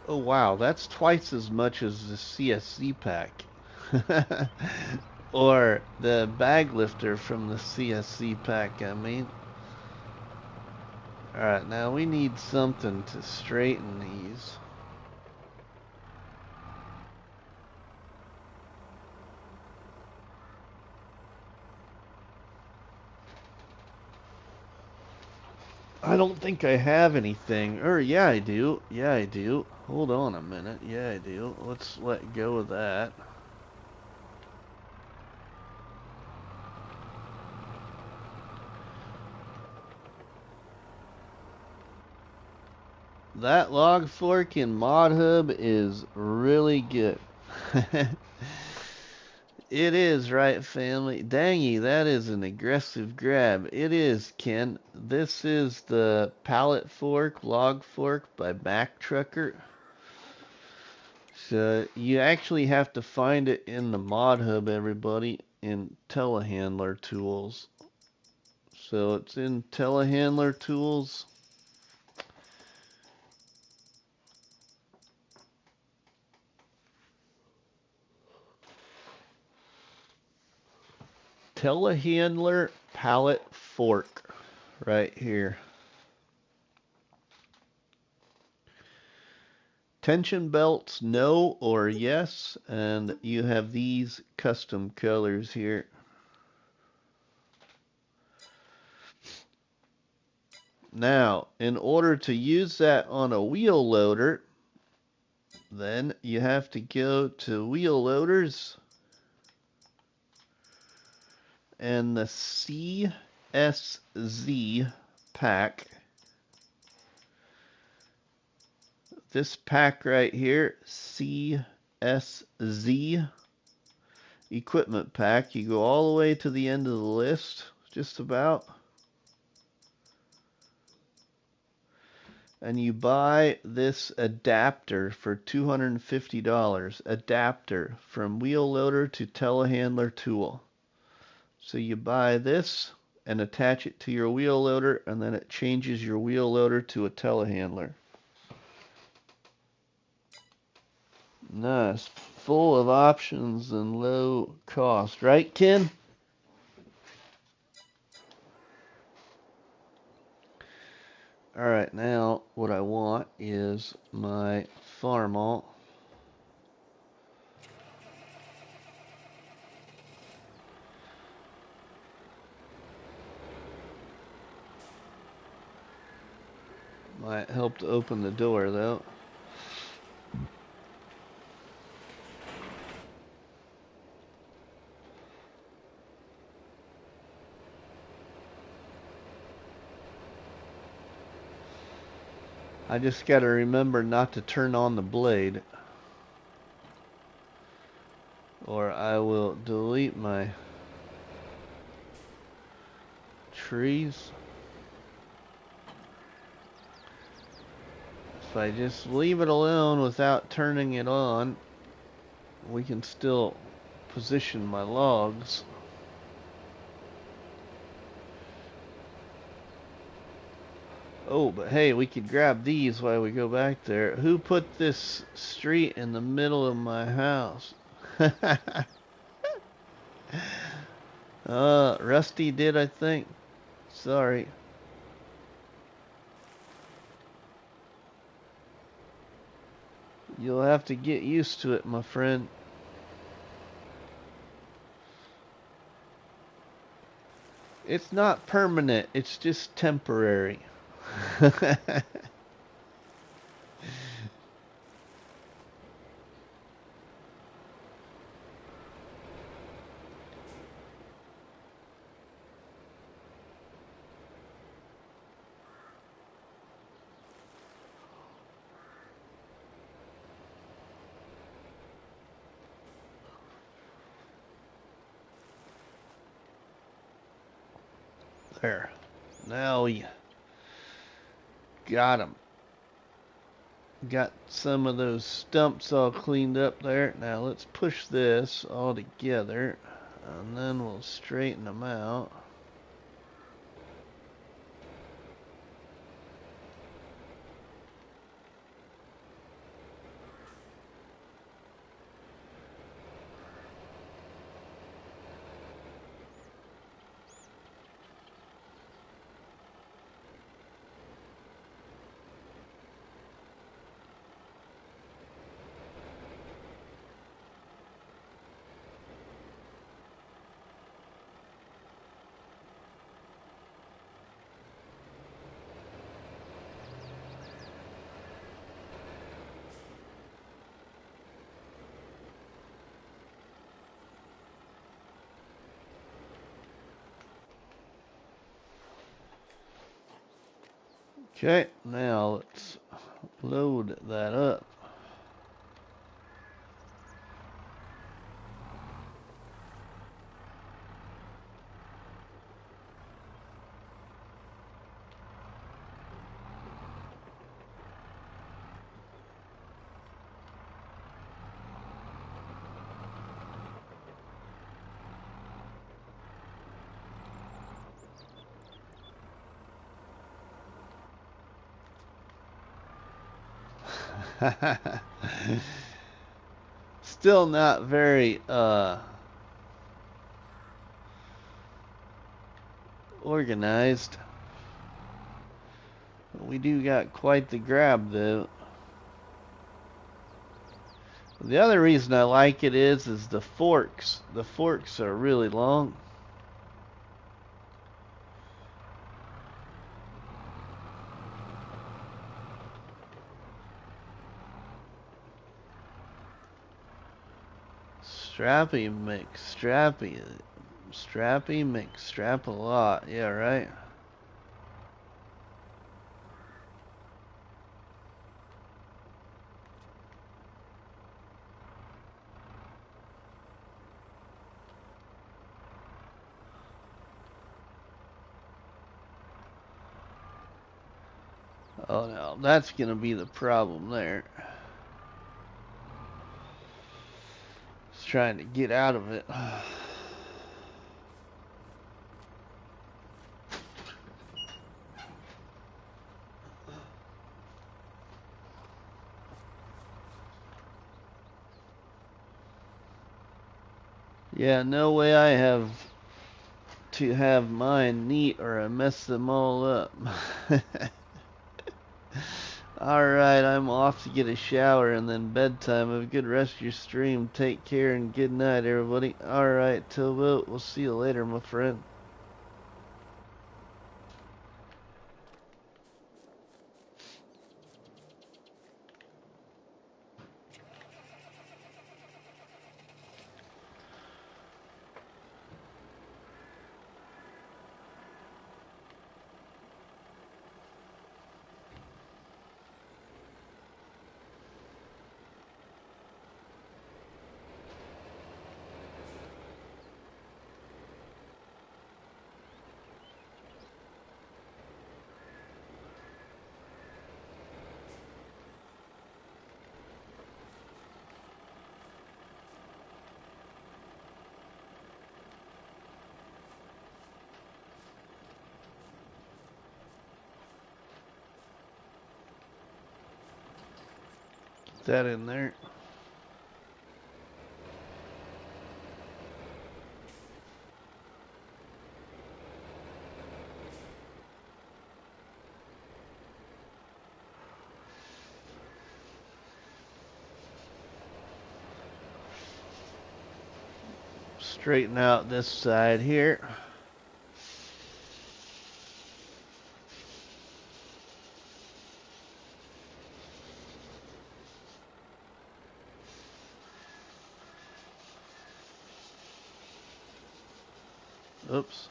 Oh wow, that's twice as much as the CSC pack. Or the bag lifter from the CSC pack, I mean. Alright, now we need something to straighten these. I don't think I have anything. Or, yeah, I do. Yeah, I do. Hold on a minute. Yeah, I do. Let's let go of that. That log fork in Mod Hub is really good. It is, right, family? Dangy, that is an aggressive grab. It is, Ken. This is the pallet fork, log fork by Mack Trucker. So you actually have to find it in the Mod Hub, everybody, in Telehandler Tools. So it's in Telehandler Tools. Telehandler pallet fork right here. Tension belts, no or yes, and you have these custom colors here. Now, in order to use that on a wheel loader, then you have to go to wheel loaders and the CSZ pack. This pack right here, CSZ equipment pack, you go all the way to the end of the list, just about. And you buy this adapter for $250. Adapter from wheel loader to telehandler tool. So you buy this and attach it to your wheel loader, and then it changes your wheel loader to a telehandler. Nice. Full of options and low cost. Right, Ken? Alright, now what I want is my farm alt. Might help to open the door, though. I just gotta remember not to turn on the blade, or I will delete my trees. If I just leave it alone without turning it on, we can still position my logs. Oh, but hey, we could grab these while we go back there. Who put this street in the middle of my house? Rusty did, I think. Sorry. You'll have to get used to it, my friend. It's not permanent, it's just temporary. There. Now we got them. Got some of those stumps all cleaned up there. Now let's push this all together, and then we'll straighten them out. Okay, now let's load that up. Still not very organized. We do got quite the grab though. The other reason I like it is the forks. The forks are really long. Strappy mix, strappy mix, strap a lot. Yeah, right. Oh no, that's gonna be the problem there. Just trying to get out of it. Yeah, no way I have to have mine neat or I mess them all up. Alright, I'm off to get a shower and then bedtime. Have a good rest of your stream. Take care and good night, everybody. Alright, Towboat, we'll see you later, my friend. Get that in there. Straighten out this side here. Oops.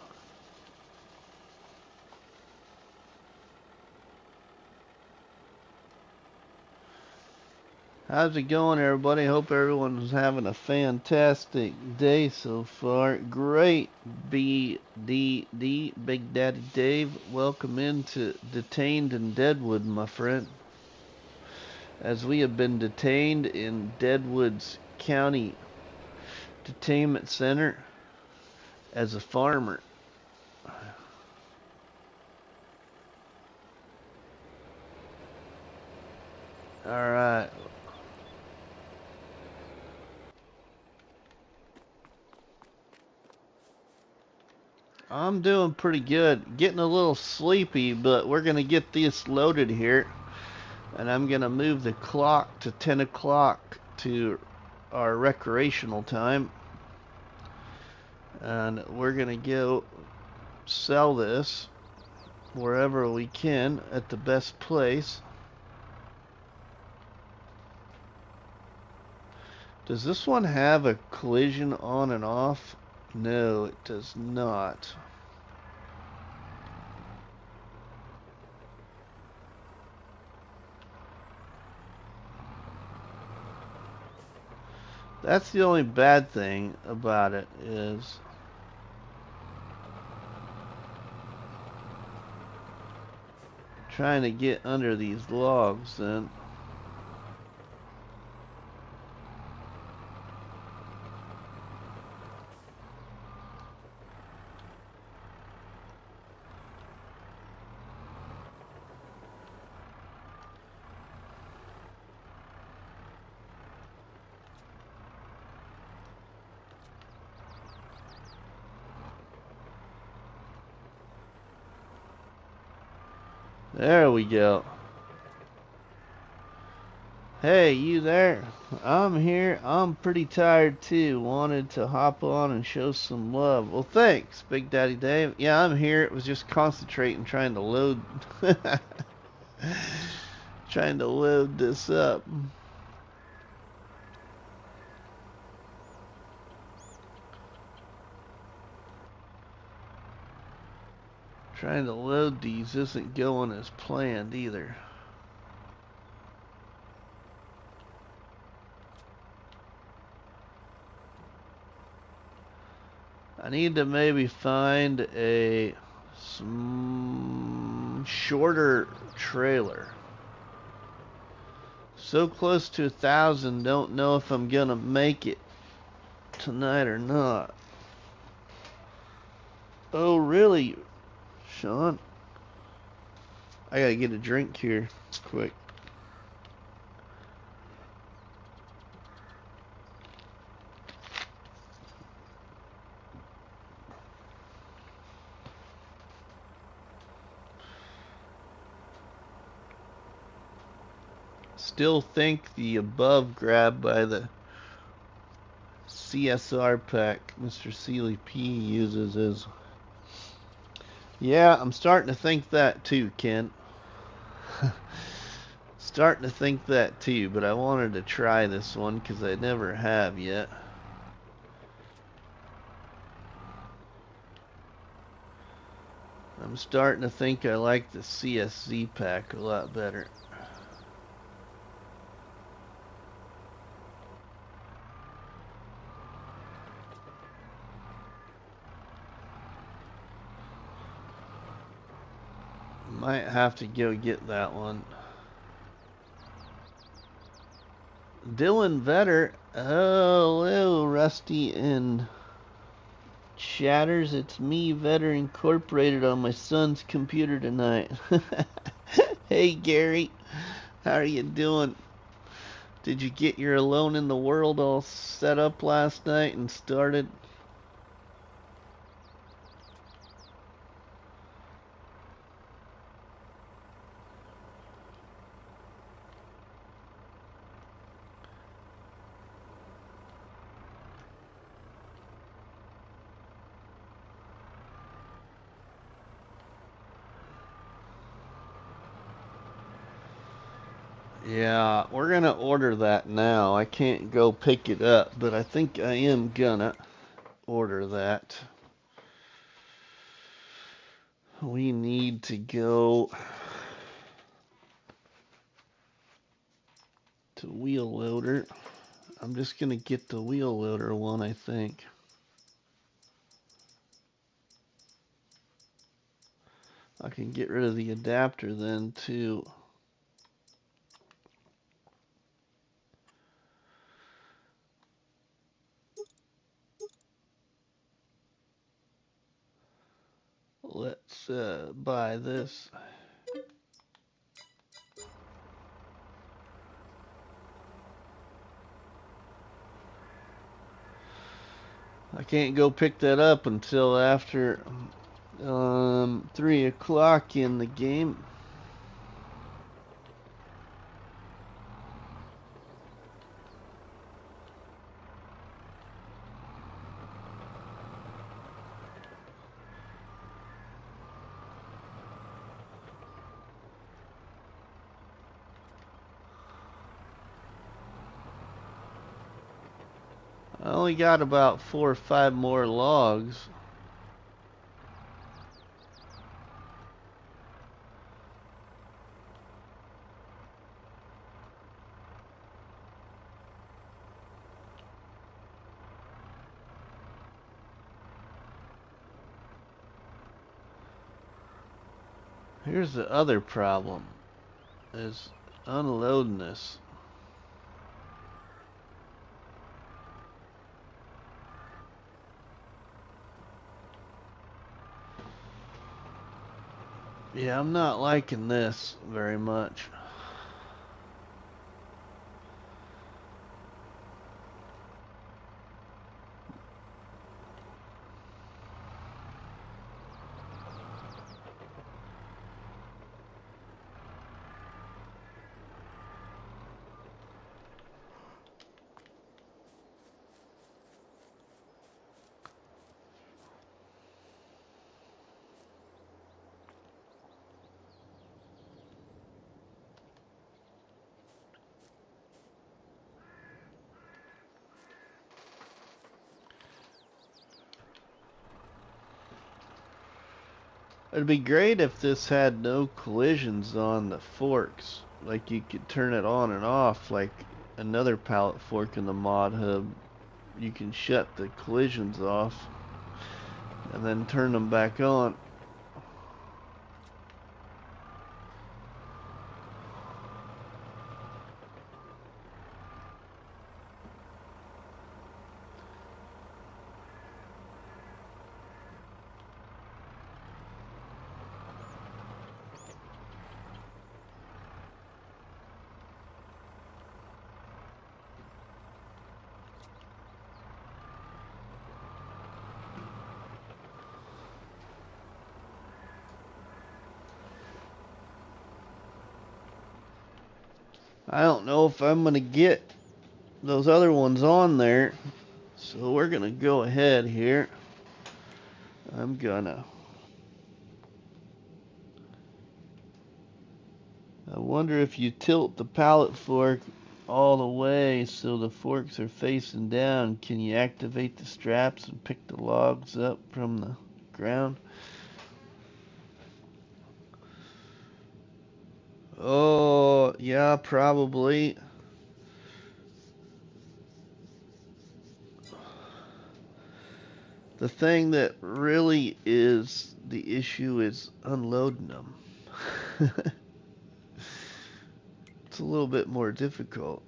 How's it going, everybody? Hope everyone's having a fantastic day so far. Great BDD, Big Daddy Dave. Welcome into Detained in Deadwood, my friend. As we have been detained in Deadwood's County Detainment Center as a farmer. Alright. I'm doing pretty good. Getting a little sleepy, but we're going to get this loaded here. And I'm going to move the clock to 10 o'clock to our recreational time. And we're going to go sell this wherever we can at the best place. Does this one have a collision on and off? No, it does not. That's the only bad thing about it is trying to get under these logs then. There we go. Hey, you there? I'm here. I'm pretty tired too. Wanted to hop on and show some love. Well, thanks, Big Daddy Dave. Yeah, I'm here. It was just concentrating trying to load trying to load this up. Trying to load these isn't going as planned either. I need to maybe find a shorter trailer. So close to 1,000, don't know if I'm gonna make it tonight or not. Oh, really, Sean? I gotta get a drink here quick. Still think the above grab by the CSR pack Mr. Sealy P uses is... Yeah, I'm starting to think that too, Ken. Starting to think that too, but I wanted to try this one because I never have yet. I'm starting to think I like the CSZ pack a lot better. Might have to go get that one. Dylan Vetter. Hello, Rusty and Chatters. It's me, Vetter Incorporated, on my son's computer tonight. Hey, Gary. How are you doing? Did you get your Alone in the World all set up last night and started? Yeah, we're gonna order that now. I can't go pick it up, but I think I am gonna order that. We need to go to wheel loader. I'm just gonna get the wheel loader one, I think. I can get rid of the adapter then too. Let's buy this. I can't go pick that up until after 3 o'clock in the game. I only got about 4 or 5 more logs. Here's the other problem, is unloading this. Yeah, I'm not liking this very much. It'd be great if this had no collisions on the forks. Like you could turn it on and off like another pallet fork in the mod hub. You can shut the collisions off and then turn them back on. I don't know if I'm gonna get those other ones on there, so we're gonna go ahead here. I'm gonna. I wonder if you tilt the pallet fork all the way so the forks are facing down, can you activate the straps and pick the logs up from the ground? Oh, yeah, probably. The thing that really is the issue is unloading them. It's a little bit more difficult.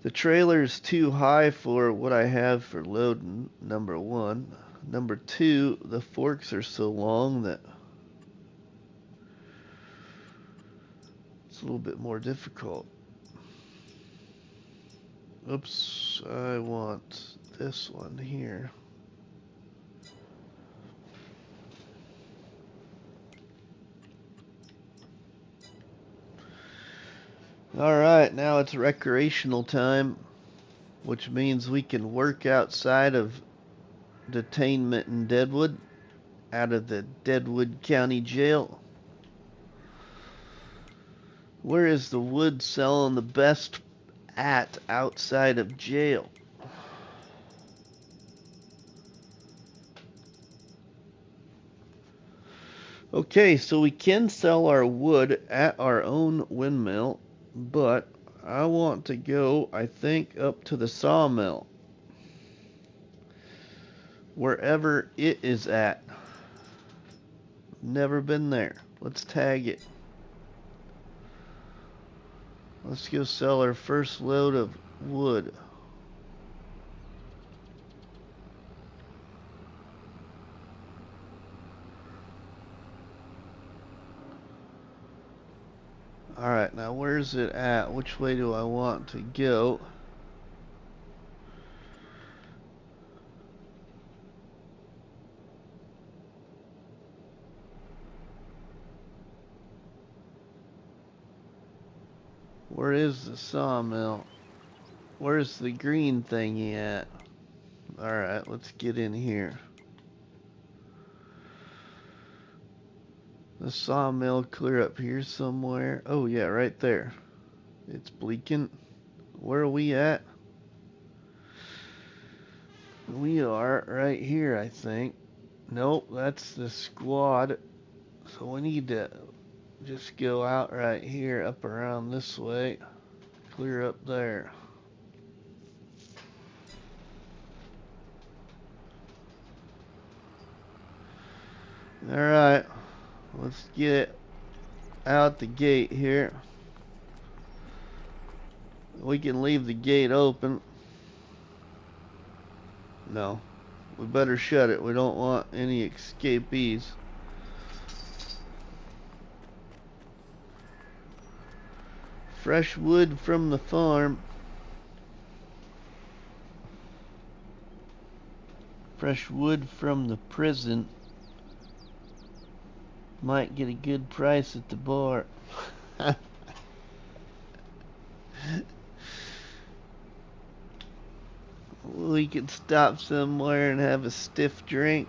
The trailer's too high for what I have for loading, number one. Number two, the forks are so long that it's a little bit more difficult. Oops, I want this one here. Alright, now it's recreational time, which means we can work outside of Detainment in Deadwood, out of the Deadwood County Jail. Where is the wood selling the best at outside of jail? Okay, so we can sell our wood at our own windmill, but I want to go, I think, up to the sawmill. Wherever it is at. Never been there. Let's tag it. Let's go sell our first load of wood. Alright, now where's it at? Which way do I want to go? Where is the sawmill? Where's the green thingy at? Alright, let's get in here. The sawmill clear up here somewhere. Oh yeah, right there. It's bleaking. Where are we at? We are right here, I think. Nope, that's the squad. So we need to just go out right here, up around this way. Clear up there. Alright. Let's get out the gate here. We can leave the gate open. No, we better shut it. We don't want any escapees. Fresh wood from the farm. Fresh wood from the prison. Might get a good price at the bar. We could stop somewhere and have a stiff drink.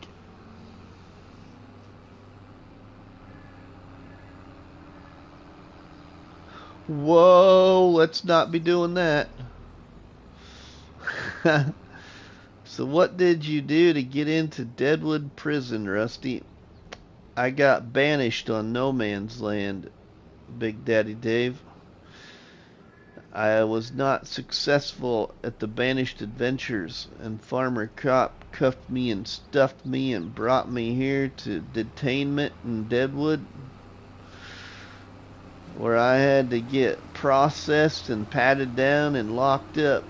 Whoa, let's not be doing that. So what did you do to get into Deadwood Prison, Rusty? I got banished on no man's land, Big Daddy Dave. I was not successful at the Banished Adventures, and Farmer Cop cuffed me and stuffed me and brought me here to Detainment in Deadwood, where I had to get processed and patted down and locked up.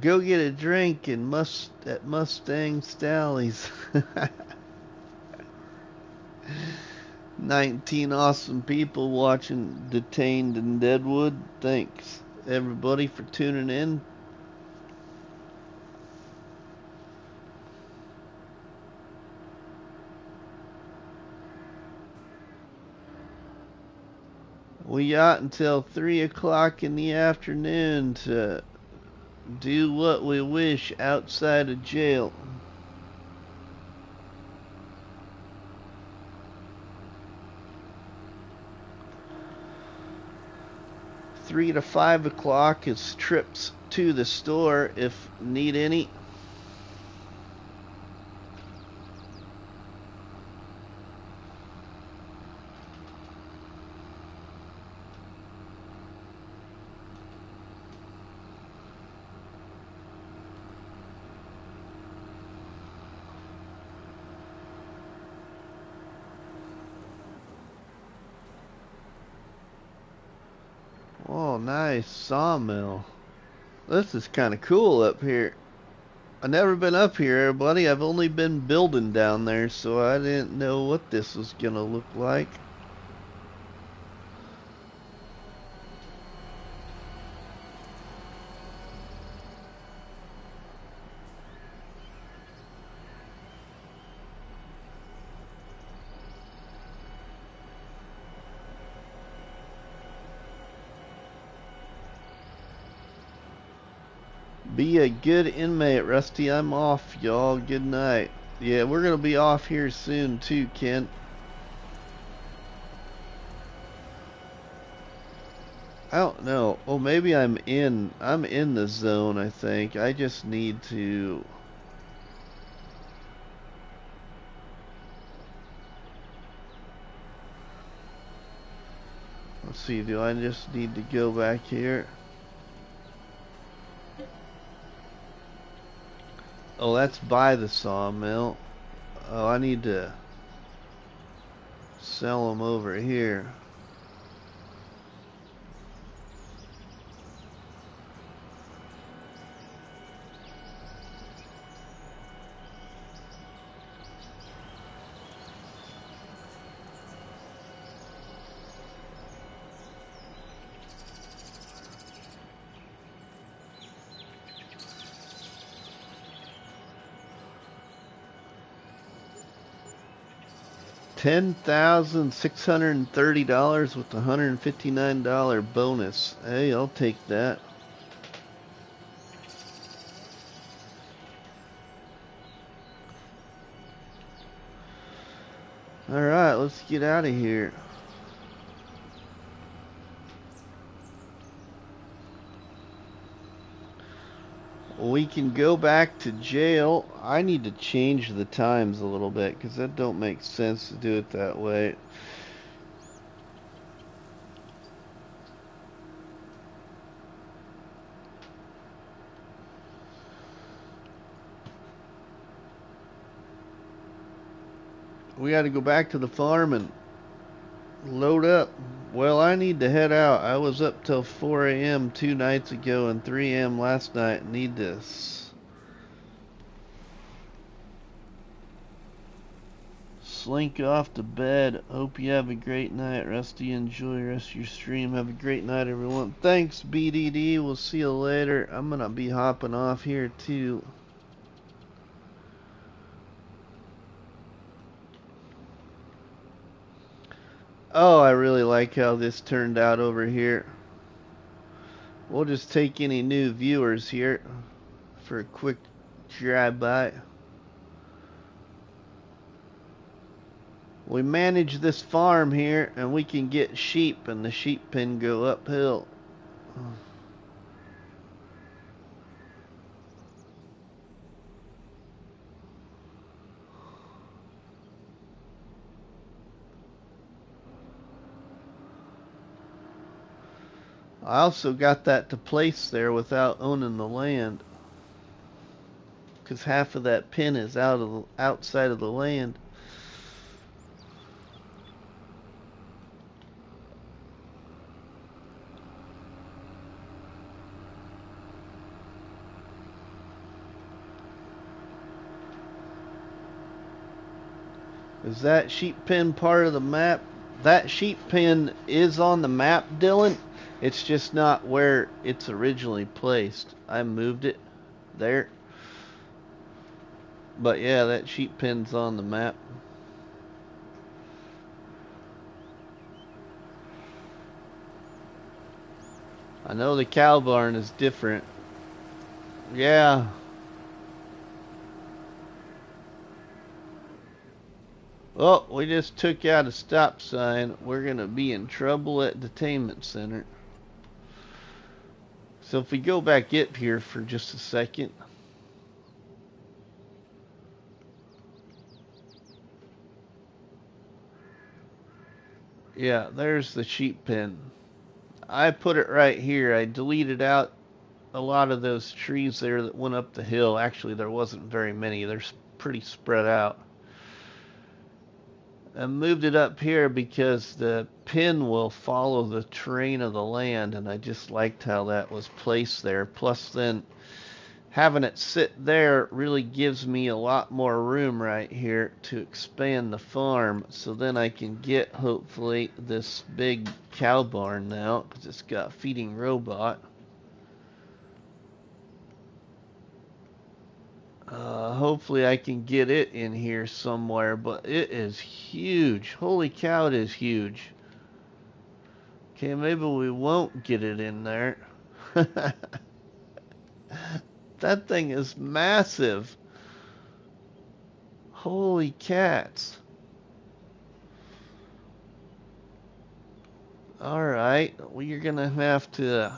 Go get a drink at Mustang Stallies. 19 awesome people watching Detained in Deadwood. Thanks everybody for tuning in. We got until 3 o'clock in the afternoon to do what we wish outside of jail. Three to 5 o'clock is trips to the store if need any. Oh, nice sawmill. This is kind of cool up here. I've never been up here, everybody. I've only been building down there, so I didn't know what this was gonna look like. Be a good inmate, Rusty. I'm off, y'all. Good night. Yeah, we're gonna be off here soon too, Kent. I don't know. Oh, maybe I'm in the zone, I think. I just need to let's see, do I just need to go back here? Oh, that's by the sawmill. Oh, I need to sell them over here. $10,630 with a $159 bonus. Hey, I'll take that. Alright, let's get out of here. We can go back to jail. I need to change the times a little bit because that don't make sense to do it that way. We got to go back to the farm and load up. Well, I need to head out. I was up till 4 a.m. 2 nights ago and 3 a.m. last night. Need to slink off to bed. Hope you have a great night, Rusty. Enjoy the rest of your stream. Have a great night, everyone. Thanks, BDD. We'll see you later. I'm going to be hopping off here, too. Oh, I really like how this turned out over here. We'll just take any new viewers here for a quick drive-by. We manage this farm here, and we can get sheep, and the sheep pen go uphill. I also got that to place there without owning the land, because half of that pen is outside of the land. Is that sheep pen part of the map? That sheep pen is on the map, Dylan. It's just not where it's originally placed. I moved it there. But yeah, that sheep pen's on the map. I know the cow barn is different. Yeah. Well, we just took out a stop sign. We're going to be in trouble at Detainment Center. So if we go back up here for just a second. Yeah, there's the sheep pen. I put it right here. I deleted out a lot of those trees there that went up the hill. Actually, there wasn't very many. They're pretty spread out. I moved it up here because the pin will follow the terrain of the land, and I just liked how that was placed there. Plus, then having it sit there really gives me a lot more room right here to expand the farm, so then I can get, hopefully, this big cow barn now, because it's got a feeding robot. Hopefully I can get it in here somewhere, but it is huge. Holy cow, it is huge. Okay, maybe we won't get it in there. That thing is massive. Holy cats. Alright, we're gonna have to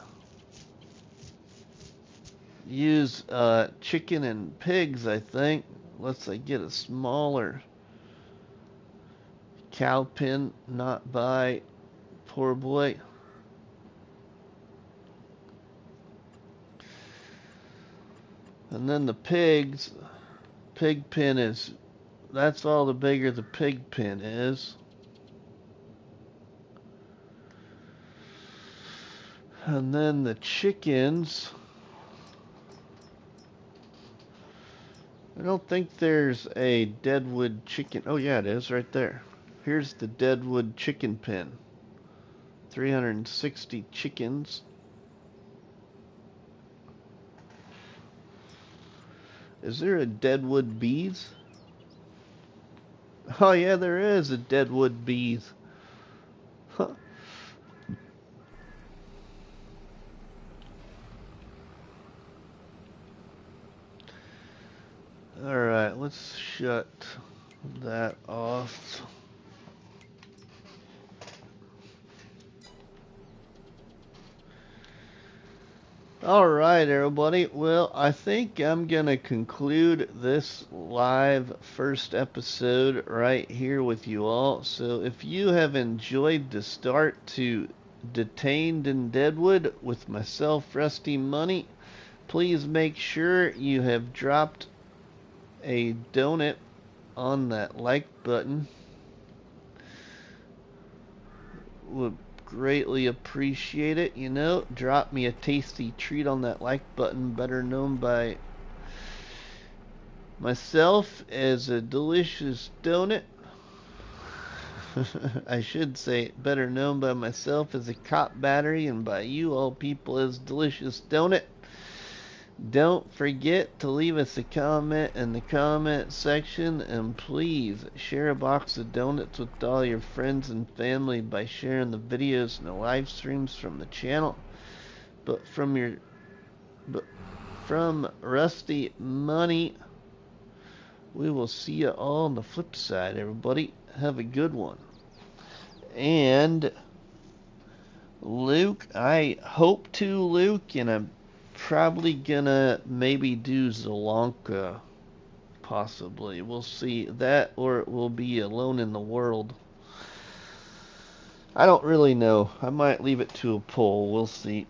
use chicken and pigs, I think, unless I get a smaller cow pen. Not by poor boy. And then the pigs, pig pen is, that's all the bigger the pig pen is. And then the chickens, I don't think there's a Deadwood chicken. Oh yeah, it is right there. Here's the Deadwood chicken pen. 360 chickens. Is there a Deadwood bees? Oh yeah, there is a Deadwood bees. Huh. Alright, let's shut that off. Alright, everybody. Well, I think I'm going to conclude this live first episode right here with you all. So if you have enjoyed the start to Detained in Deadwood with myself, RustyMoney, please make sure you have dropped a donut on that like button. Would greatly appreciate it. You know, drop me a tasty treat on that like button, better known by myself as a delicious donut. I should say better known by myself as a cop battery and by you all people as delicious donut. Don't forget to leave us a comment in the comment section, and please share a box of donuts with all your friends and family by sharing the videos and the live streams from the channel. But from Rusty Money, we will see you all on the flip side, everybody. Have a good one. And Luke, I hope to, Luke, and I'm probably gonna maybe do Zelonka, possibly. We'll see that, or it will be Alone in the World. I don't really know. I might leave it to a poll. We'll see.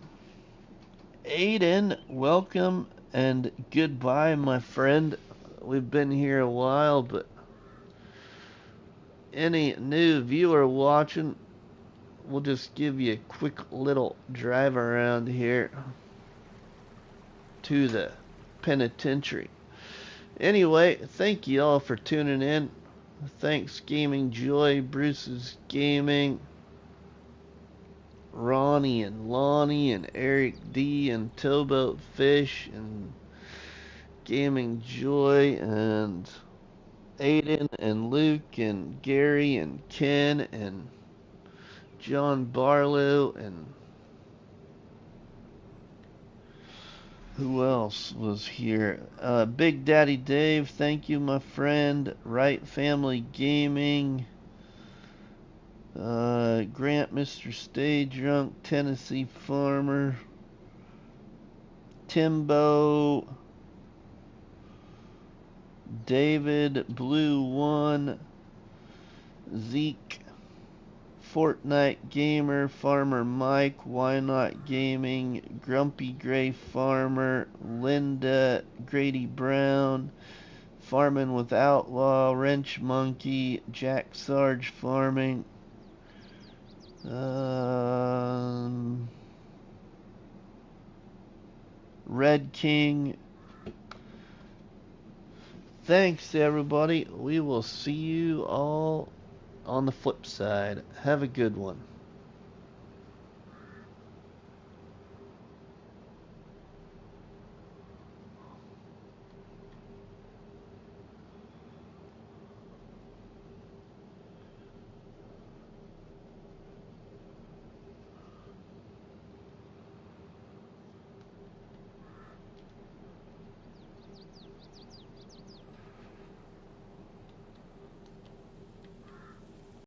Aiden, welcome and goodbye, my friend. We've been here a while, but any new viewer watching, we'll just give you a quick little drive around here to the penitentiary. Anyway, thank you all for tuning in. Thanks, Gaming Joy, Bruce's Gaming, Ronnie and Lonnie and Eric D and Towboat Fish and Gaming Joy and Aiden and Luke and Gary and Ken and John Barlow and who else was here? Big Daddy Dave, thank you, my friend. Right Family Gaming. Grant, Mr. Stay Drunk, Tennessee Farmer. Timbo. David, Blue One. Zeke. Fortnite Gamer, Farmer Mike, Why Not Gaming, Grumpy Gray Farmer, Linda, Grady Brown, Farming with Outlaw, Wrench Monkey, Jack Sarge Farming, Red King. Thanks, everybody. We will see you all on the flip side. Have a good one.